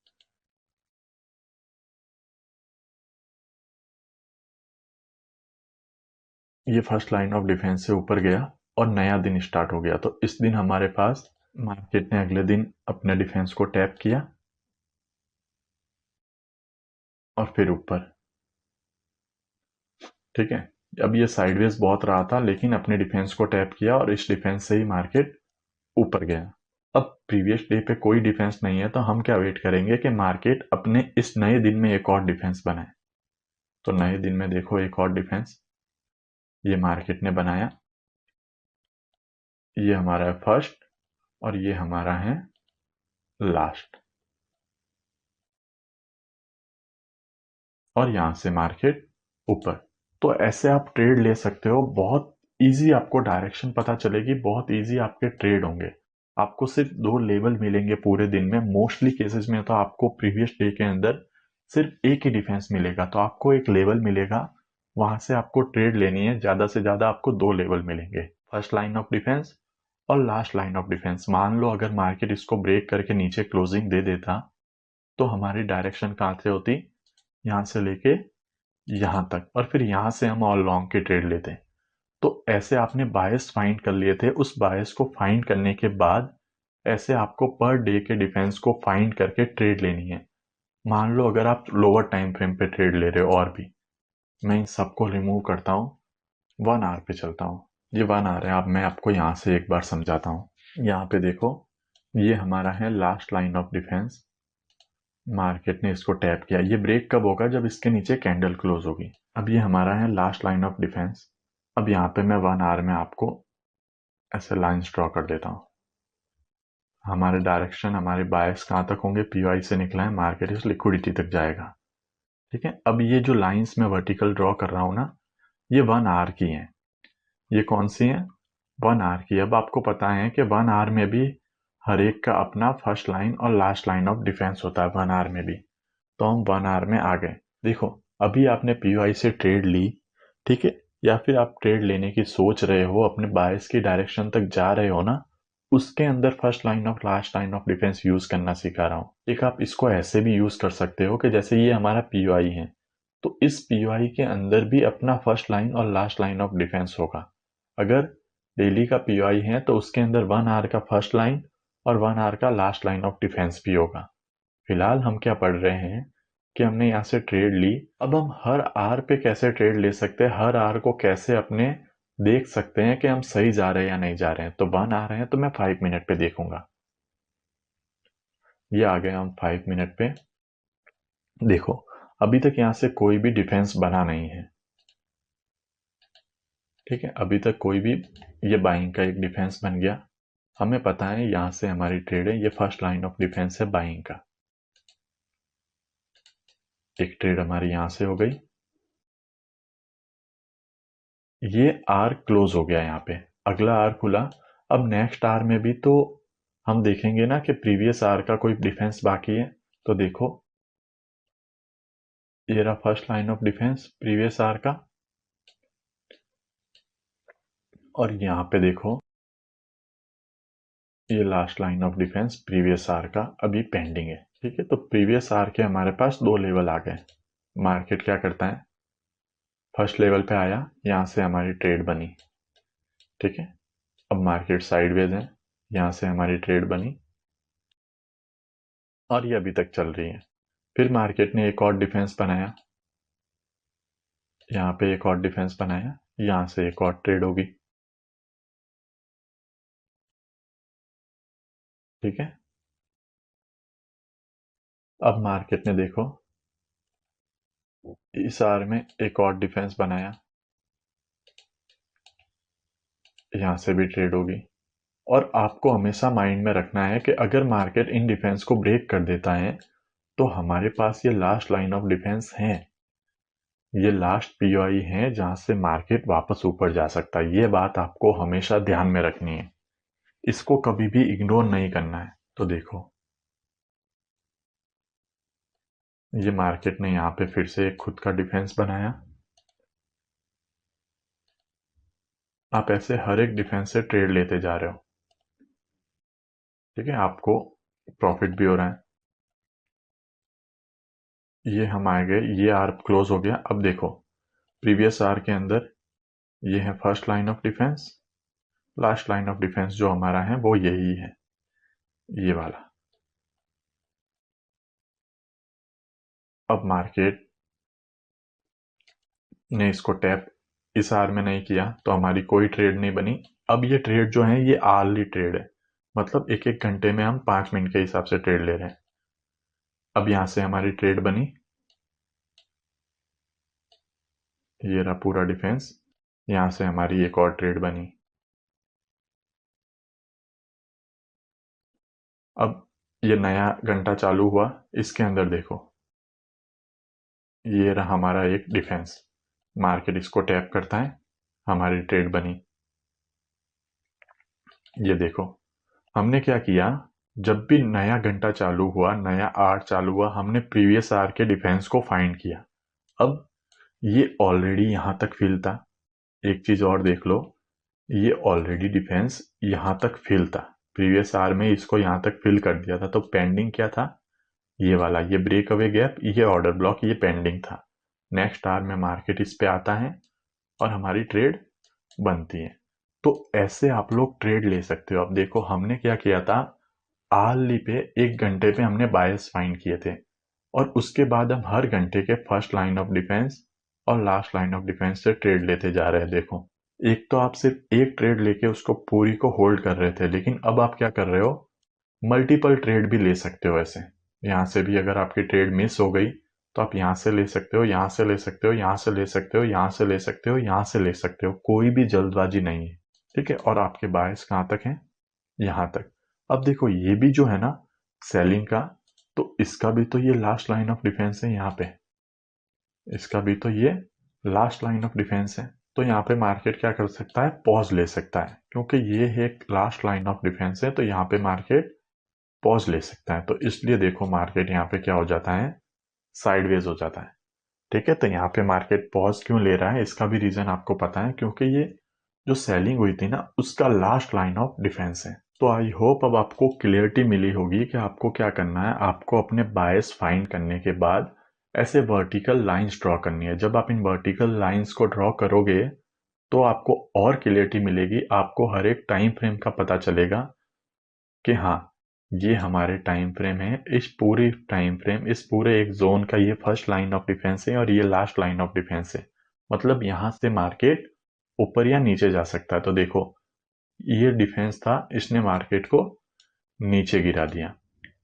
Speaker 1: ये फर्स्ट लाइन ऑफ डिफेंस से ऊपर गया और नया दिन स्टार्ट हो गया। तो इस दिन हमारे पास मार्केट ने अगले दिन अपने डिफेंस को टैप किया और फिर ऊपर। ठीक है, अब ये साइडवेज बहुत रहा था, लेकिन अपने डिफेंस को टैप किया और इस डिफेंस से ही मार्केट ऊपर गया। अब प्रीवियस डे पे कोई डिफेंस नहीं है, तो हम क्या वेट करेंगे कि मार्केट अपने इस नए दिन में एक और डिफेंस बनाए। तो नए दिन में देखो, एक और डिफेंस ये मार्केट ने बनाया। ये हमारा है फर्स्ट और ये हमारा है लास्ट, और यहां से मार्केट ऊपर। तो ऐसे आप ट्रेड ले सकते हो, बहुत ईजी आपको डायरेक्शन पता चलेगी, बहुत ईजी आपके ट्रेड होंगे। आपको सिर्फ 2 लेवल मिलेंगे पूरे दिन में। मोस्टली केसेस में तो आपको प्रीवियस डे के अंदर सिर्फ एक ही डिफेंस मिलेगा, तो आपको एक लेवल मिलेगा, वहां से आपको ट्रेड लेनी है। ज्यादा से ज्यादा आपको 2 लेवल मिलेंगे, फर्स्ट लाइन ऑफ डिफेंस और लास्ट लाइन ऑफ डिफेंस। मान लो अगर मार्केट इसको ब्रेक करके नीचे क्लोजिंग दे देता, तो हमारी डायरेक्शन कहाँ से होती, यहां से लेके यहां तक, और फिर यहां से हम ऑल लॉन्ग की ट्रेड लेते। तो ऐसे आपने बायस फाइंड कर लिए थे। उस बायस को फाइंड करने के बाद ऐसे आपको पर डे के डिफेंस को फाइंड करके ट्रेड लेनी है। मान लो अगर आप लोअर टाइम फ्रेम पे ट्रेड ले रहे हो, और भी मैं इन सबको रिमूव करता हूँ, 1 आवर पे चलता हूँ। ये 1 आवर है। अब मैं आपको यहाँ से एक बार समझाता हूँ। यहाँ पे देखो, ये हमारा है last line of defence. Market ने इसको टैप किया, ये ब्रेक कब होगा, जब इसके नीचे कैंडल क्लोज होगी। अब ये हमारा है लास्ट लाइन ऑफ डिफेंस। अब यहाँ पे मैं 1 आवर में आपको ऐसे लाइंस ड्रॉ कर देता हूँ। हमारे डायरेक्शन, हमारे बायस कहाँ तक होंगे, पीवाई से निकला है, मार्केट इस लिक्विडिटी तक जाएगा। ठीक है। अब ये जो लाइंस मैं वर्टिकल ड्रॉ कर रहा हूँ ना, ये 1 आवर की हैं। ये कौन सी हैं, 1 आवर की। अब आपको पता है कि 1 आवर में भी हर एक का अपना फर्स्ट लाइन और लास्ट लाइन ऑफ डिफेंस होता है 1 आवर में भी। तो हम 1 आवर में आ गए। देखो, अभी आपने पीवाई से ट्रेड ली, ठीक है, या फिर आप ट्रेड लेने की सोच रहे हो, अपने बायस की डायरेक्शन तक जा रहे हो ना, उसके अंदर first line of last line of defence use करना सिखा रहा हूं। एक आप इसको ऐसे भी यूज कर सकते हो कि जैसे ये हमारा पीवाई है, तो इस पीवाई के अंदर भी अपना फर्स्ट लाइन और लास्ट लाइन ऑफ डिफेंस होगा। अगर डेली का पीवाई है तो उसके अंदर 1 आवर का फर्स्ट लाइन और 1 आवर का लास्ट लाइन ऑफ डिफेंस भी होगा। फिलहाल हम क्या पढ़ रहे हैं कि हमने यहाँ से ट्रेड ली, अब हम हर आर पे कैसे ट्रेड ले सकते हैं, हर आर को कैसे अपने देख सकते हैं कि हम सही जा रहे हैं या नहीं जा रहे हैं। तो 1 आवर है तो मैं 5 मिनट पे देखूंगा। ये आ गए हम 5 मिनट पे। देखो, अभी तक यहाँ से कोई भी डिफेंस बना नहीं है, ठीक है, अभी तक कोई भी। ये बाइंग का एक डिफेंस बन गया, हमें पता है यहाँ से हमारी ट्रेड है, ये फर्स्ट लाइन ऑफ डिफेंस है बाइंग का। एक ट्रेड हमारी यहां से हो गई, ये आर क्लोज हो गया। यहाँ पे अगला आर खुला। अब नेक्स्ट आर में भी तो हम देखेंगे ना कि प्रीवियस आर का कोई डिफेंस बाकी है। तो देखो, ये रहा first line of defence previous R का, और यहाँ पे देखो ये last line of defence previous R का अभी पेंडिंग है। ठीक है, तो प्रीवियस आर के हमारे पास 2 लेवल आ गए। मार्केट क्या करता है, फर्स्ट लेवल पे आया, यहां से हमारी ट्रेड बनी। ठीक है, अब मार्केट साइडवेज है, यहां से हमारी ट्रेड बनी और ये अभी तक चल रही है। फिर मार्केट ने एक और डिफेंस बनाया, यहाँ पे एक और डिफेंस बनाया, यहां से एक और ट्रेड होगी। ठीक है, अब मार्केट ने देखो इस आर में एक और डिफेंस बनाया, यहां से भी ट्रेड होगी। और आपको हमेशा माइंड में रखना है कि अगर मार्केट इन डिफेंस को ब्रेक कर देता है तो हमारे पास ये लास्ट लाइन ऑफ डिफेंस है, ये लास्ट पीओआई है जहां से मार्केट वापस ऊपर जा सकता है। ये बात आपको हमेशा ध्यान में रखनी है, इसको कभी भी इग्नोर नहीं करना है। तो देखो, ये मार्केट ने यहाँ पे फिर से एक खुद का डिफेंस बनाया। आप ऐसे हर एक डिफेंस से ट्रेड लेते जा रहे हो, ठीक है, आपको प्रॉफिट भी हो रहा है। ये हम आ गए, ये आर क्लोज हो गया। अब देखो, प्रीवियस आर के अंदर ये है first line of defence, last line of defence जो हमारा है वो यही है, ये वाला। अब मार्केट ने इसको टैप इस आर में नहीं किया तो हमारी कोई ट्रेड नहीं बनी। अब ये ट्रेड जो है ये आर्ली ट्रेड है, मतलब एक एक घंटे में हम 5 मिनट के हिसाब से ट्रेड ले रहे हैं। अब यहां से हमारी ट्रेड बनी, ये रहा पूरा डिफेंस, यहां से हमारी एक और ट्रेड बनी। अब ये नया घंटा चालू हुआ, इसके अंदर देखो ये रहा हमारा एक डिफेंस, मार्केट इसको टैप करता है, हमारी ट्रेड बनी। ये देखो, हमने क्या किया, जब भी नया घंटा चालू हुआ, नया आर चालू हुआ, हमने प्रीवियस आर के डिफेंस को फाइंड किया। अब ये ऑलरेडी यहां तक फिल था। एक चीज और देख लो, ये ऑलरेडी डिफेंस यहां तक फिल था। प्रीवियस आर में इसको यहां तक फिल कर दिया था, तो पेंडिंग क्या था, ये वाला, ये ब्रेक अवे गैप, ये ऑर्डर ब्लॉक, ये पेंडिंग था। नेक्स्ट आर में मार्केट इस पे आता है और हमारी ट्रेड बनती है। तो ऐसे आप लोग ट्रेड ले सकते हो। अब देखो, हमने क्या किया था, आर्ली पे 1 घंटे पे हमने बायस फाइंड किए थे, और उसके बाद हम हर घंटे के फर्स्ट लाइन ऑफ डिफेंस और लास्ट लाइन ऑफ डिफेंस से ट्रेड लेते जा रहे हैं। देखो, एक तो आप सिर्फ एक ट्रेड लेके उसको पूरी को होल्ड कर रहे थे, लेकिन अब आप क्या कर रहे हो, मल्टीपल ट्रेड भी ले सकते हो। ऐसे यहाँ से भी अगर आपकी ट्रेड मिस हो गई तो आप यहाँ से ले सकते हो, यहाँ से ले सकते हो, यहाँ से ले सकते हो, यहाँ से ले सकते हो, यहाँ से ले सकते हो। कोई भी जल्दबाजी नहीं है, ठीक है। और आपके बायस कहाँ तक है, यहाँ तक। अब देखो, ये भी जो है ना सेलिंग का, तो इसका भी तो ये लास्ट लाइन ऑफ डिफेंस है। यहाँ पे इसका भी तो ये लास्ट लाइन ऑफ डिफेंस है। तो यहाँ पे मार्केट क्या कर सकता है, पॉज ले सकता है, क्योंकि ये एक लास्ट लाइन ऑफ डिफेंस है। तो यहाँ पे मार्केट पॉज ले सकता है। तो इसलिए देखो, मार्केट यहाँ पे क्या हो जाता है, साइडवेज हो जाता है, ठीक है। तो यहाँ पे मार्केट पॉज क्यों ले रहा है, इसका भी रीजन आपको पता है, क्योंकि ये जो सेलिंग हुई थी ना, उसका लास्ट लाइन ऑफ डिफेंस है। तो आई होप अब आपको क्लियरिटी मिली होगी कि आपको क्या करना है। आपको अपने बायस फाइंड करने के बाद ऐसे वर्टिकल लाइंस ड्रॉ करनी है। जब आप इन वर्टिकल लाइंस को ड्रॉ करोगे तो आपको और क्लियरिटी मिलेगी। आपको हर एक टाइम फ्रेम का पता चलेगा कि हाँ, ये हमारे टाइम फ्रेम है, इस पूरी टाइम फ्रेम, इस पूरे एक जोन का ये फर्स्ट लाइन ऑफ डिफेंस है और ये लास्ट लाइन ऑफ डिफेंस है। मतलब यहां से मार्केट ऊपर या नीचे जा सकता है। तो देखो, ये डिफेंस था, इसने मार्केट को नीचे गिरा दिया,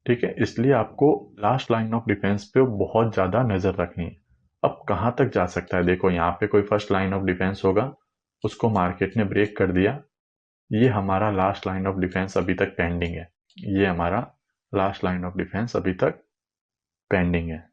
Speaker 1: ठीक है। इसलिए आपको लास्ट लाइन ऑफ डिफेंस पे बहुत ज्यादा नजर रखनी है। अब कहां तक जा सकता है, देखो यहाँ पे कोई फर्स्ट लाइन ऑफ डिफेंस होगा, उसको मार्केट ने ब्रेक कर दिया। ये हमारा लास्ट लाइन ऑफ डिफेंस अभी तक पेंडिंग है। ये हमारा लास्ट लाइन ऑफ डिफेंस अभी तक पेंडिंग है।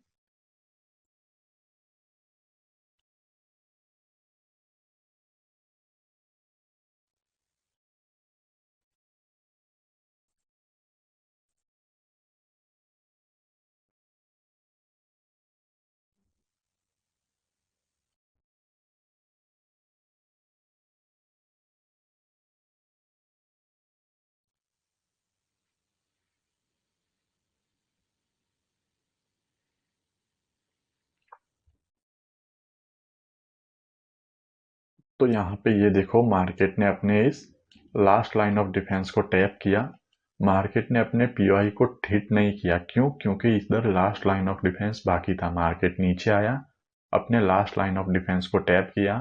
Speaker 1: तो यहाँ पे ये देखो, मार्केट ने अपने इस लास्ट लाइन ऑफ डिफेंस को टैप किया। मार्केट ने अपने पीओआई को हिट नहीं किया। क्यों? क्योंकि इधर लास्ट लाइन ऑफ डिफेंस बाकी था। मार्केट नीचे आया, अपने लास्ट लाइन ऑफ डिफेंस को टैप किया।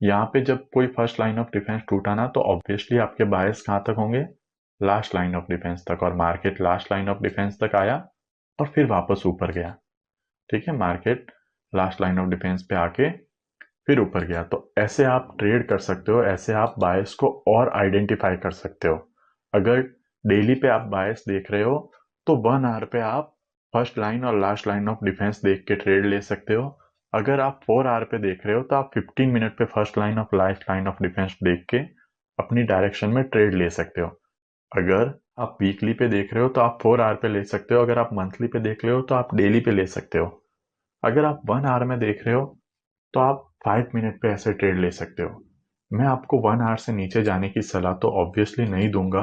Speaker 1: यहाँ पे जब कोई फर्स्ट लाइन ऑफ डिफेंस टूटा ना, तो ऑब्वियसली आपके बायस कहाँ तक होंगे, लास्ट लाइन ऑफ डिफेंस तक। और market last line of defence तक आया और फिर वापस ऊपर गया, ठीक है। Market last line of defence पे आके फिर ऊपर गया। तो ऐसे आप ट्रेड कर सकते हो, ऐसे आप बायस को और आइडेंटिफाई कर सकते हो। अगर डेली पे आप बायस देख रहे हो, तो 1 आवर पे आप फर्स्ट लाइन और लास्ट लाइन ऑफ डिफेंस देख के ट्रेड ले सकते हो। अगर आप 4 आवर पे देख रहे हो, तो आप 15 मिनट पे फर्स्ट लाइन और लास्ट लाइन ऑफ डिफेंस देख के अपनी डायरेक्शन में ट्रेड ले सकते हो। अगर आप वीकली पे देख रहे हो, तो आप 4 आवर पे ले सकते हो। अगर आप मंथली पे देख रहे हो, तो आप डेली पे ले सकते हो। अगर आप 1 आवर में देख रहे हो, तो आप 5 मिनट पे ऐसे ट्रेड ले सकते हो। मैं आपको 1 आवर से नीचे जाने की सलाह तो ऑब्वियसली नहीं दूंगा।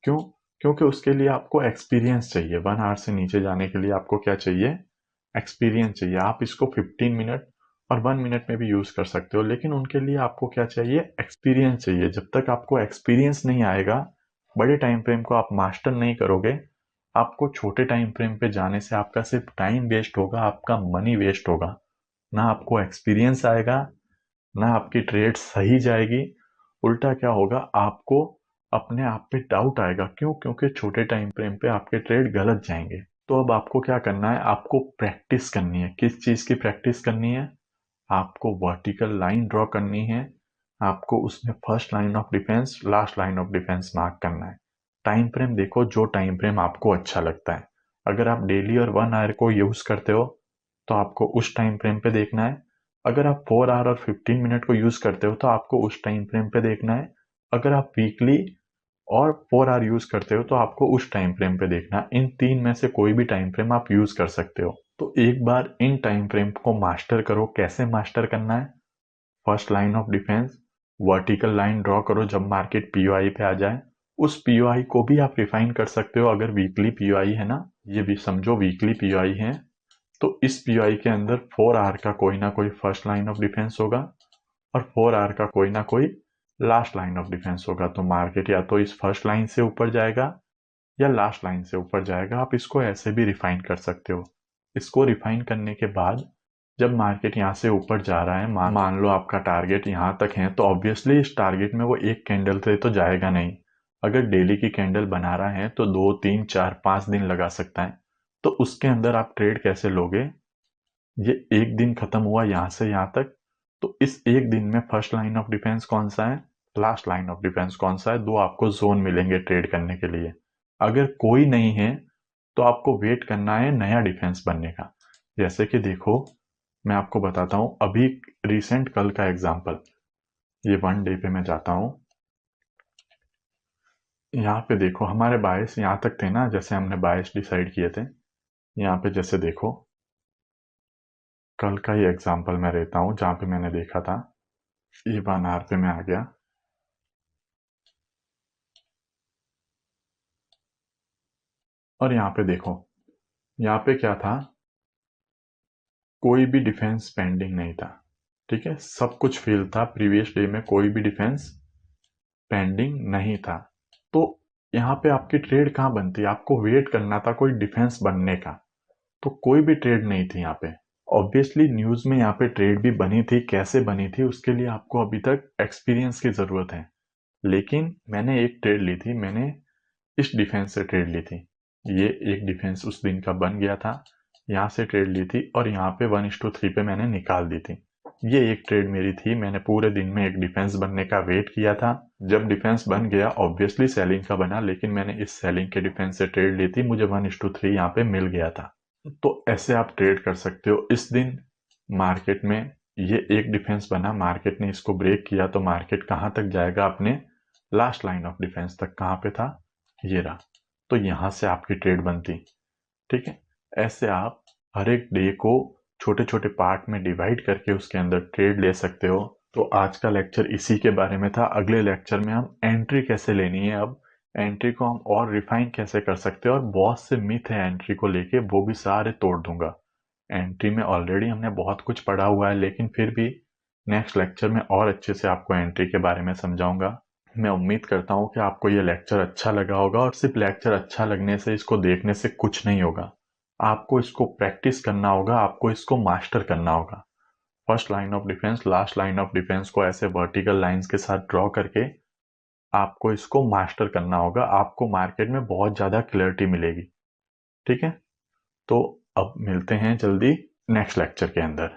Speaker 1: क्यों? क्योंकि उसके लिए आपको एक्सपीरियंस चाहिए। 1 आवर से नीचे जाने के लिए आपको क्या चाहिए, एक्सपीरियंस चाहिए। आप इसको 15 मिनट और 1 मिनट में भी यूज कर सकते हो, लेकिन उनके लिए आपको क्या चाहिए, एक्सपीरियंस चाहिए। जब तक आपको एक्सपीरियंस नहीं आएगा, बड़े टाइम फ्रेम को आप मास्टर नहीं करोगे, आपको छोटे टाइम फ्रेम पे जाने से आपका सिर्फ टाइम वेस्ट होगा, आपका मनी वेस्ट होगा। ना आपको एक्सपीरियंस आएगा, ना आपकी ट्रेड सही जाएगी। उल्टा क्या होगा, आपको अपने आप पे डाउट आएगा। क्यों? क्योंकि छोटे टाइम फ्रेम पे आपके ट्रेड गलत जाएंगे। तो अब आपको क्या करना है, आपको प्रैक्टिस करनी है। किस चीज की प्रैक्टिस करनी है? आपको वर्टिकल लाइन ड्रॉ करनी है। आपको उसमें first line of defence, last line of defence mark करना है। टाइम फ्रेम देखो, जो टाइम फ्रेम आपको अच्छा लगता है। अगर आप डेली और 1 आवर को यूज करते हो, तो आपको उस टाइम फ्रेम पे देखना है। अगर आप 4 आवर और 15 मिनट को यूज करते हो, तो आपको उस टाइम फ्रेम पे देखना है। अगर आप वीकली और 4 आवर यूज करते हो तो आपको उस टाइम फ्रेम पे देखना। इन 3 में से कोई भी टाइम फ्रेम आप यूज कर सकते हो। तो एक बार इन टाइम फ्रेम को मास्टर करो। कैसे मास्टर करना है? First line of defence, vertical line draw करो जब मार्केट पीओआई पे आ जाए। उस पीओआई को भी आप रिफाइन कर सकते हो। अगर वीकली पीओआई है ना, ये भी समझो वीकली पीओआई है, तो इस पीओआई के अंदर 4 आवर का कोई ना कोई फर्स्ट लाइन ऑफ डिफेंस होगा और 4 आवर का कोई ना कोई लास्ट लाइन ऑफ डिफेंस होगा। तो मार्केट या तो इस फर्स्ट लाइन से ऊपर जाएगा या लास्ट लाइन से ऊपर जाएगा। आप इसको ऐसे भी रिफाइन कर सकते हो। इसको रिफाइन करने के बाद जब मार्केट यहाँ से ऊपर जा रहा है, मान लो आपका टारगेट यहाँ तक है, तो ऑब्वियसली इस टारगेट में वो एक कैंडल से तो जाएगा नहीं। अगर डेली की कैंडल बना रहा है तो 2, 3, 4, 5 दिन लगा सकता है। तो उसके अंदर आप ट्रेड कैसे लोगे? ये एक दिन खत्म हुआ यहाँ से यहाँ तक, तो इस एक दिन में फर्स्ट लाइन ऑफ डिफेंस कौन सा है, लास्ट लाइन ऑफ डिफेंस कौन सा है, 2 आपको जोन मिलेंगे ट्रेड करने के लिए। अगर कोई नहीं है तो आपको वेट करना है नया डिफेंस बनने का। जैसे कि देखो, मैं आपको बताता हूं अभी रिसेंट कल का एग्जांपल। ये 1 डे पे मैं जाता हूं। यहाँ पे देखो हमारे बायस यहाँ तक थे ना, जैसे हमने बायस डिसाइड किए थे। यहाँ पे जैसे देखो, कल का ही एग्जांपल मैं लेता हूँ जहाँ पे मैंने देखा था। ये 1 आवर पे मैं आ गया और यहाँ पे देखो, यहाँ पे क्या था, कोई भी डिफेंस पेंडिंग नहीं था। ठीक है, सब कुछ फेल था। प्रीवियस डे में कोई भी डिफेंस पेंडिंग नहीं था। तो यहाँ पे आपकी ट्रेड कहाँ बनती? आपको वेट करना था कोई डिफेंस बनने का। तो कोई भी ट्रेड नहीं थी यहाँ पे। ऑब्वियसली न्यूज में यहाँ पे ट्रेड भी बनी थी, कैसे बनी थी उसके लिए आपको अभी तक एक्सपीरियंस की जरूरत है। लेकिन मैंने एक ट्रेड ली थी, मैंने इस डिफेंस से ट्रेड ली थी। ये एक डिफेंस उस दिन का बन गया था, यहाँ से ट्रेड ली थी और यहाँ पे 1:3 पे मैंने निकाल दी थी। ये एक ट्रेड मेरी थी। मैंने पूरे दिन में एक डिफेंस बनने का वेट किया था। जब डिफेंस बन गया ऑब्वियसली सेलिंग का बना, लेकिन मैंने इस सेलिंग के डिफेंस से ट्रेड ली थी, मुझे 1:3 यहाँ पे मिल गया था। तो ऐसे आप ट्रेड कर सकते हो। इस दिन मार्केट में ये एक डिफेंस बना, मार्केट ने इसको ब्रेक किया, तो मार्केट कहाँ तक जाएगा? अपने लास्ट लाइन ऑफ डिफेंस तक। कहाँ पे था? ये रहा। तो यहां से आपकी ट्रेड बनती। ठीक है, ऐसे आप हर एक डे को छोटे छोटे पार्ट में डिवाइड करके उसके अंदर ट्रेड ले सकते हो। तो आज का लेक्चर इसी के बारे में था। अगले लेक्चर में हम एंट्री कैसे लेनी है, अब एंट्री को हम और रिफाइन कैसे कर सकते हैं, और बहुत से मिथ है एंट्री को लेके, वो भी सारे तोड़ दूंगा। एंट्री में ऑलरेडी हमने बहुत कुछ पढ़ा हुआ है, लेकिन फिर भी नेक्स्ट लेक्चर में और अच्छे से आपको एंट्री के बारे में समझाऊंगा। मैं उम्मीद करता हूँ कि आपको ये लेक्चर अच्छा लगा होगा, और सिर्फ लेक्चर अच्छा लगने से, इसको देखने से कुछ नहीं होगा। आपको इसको प्रैक्टिस करना होगा, आपको इसको मास्टर करना होगा। First line of defence, last line of defence को ऐसे वर्टिकल लाइंस के साथ ड्रॉ करके आपको इसको मास्टर करना होगा। आपको मार्केट में बहुत ज़्यादा क्लैरिटी मिलेगी। ठीक है, तो अब मिलते हैं जल्दी नेक्स्ट लेक्चर के अंदर।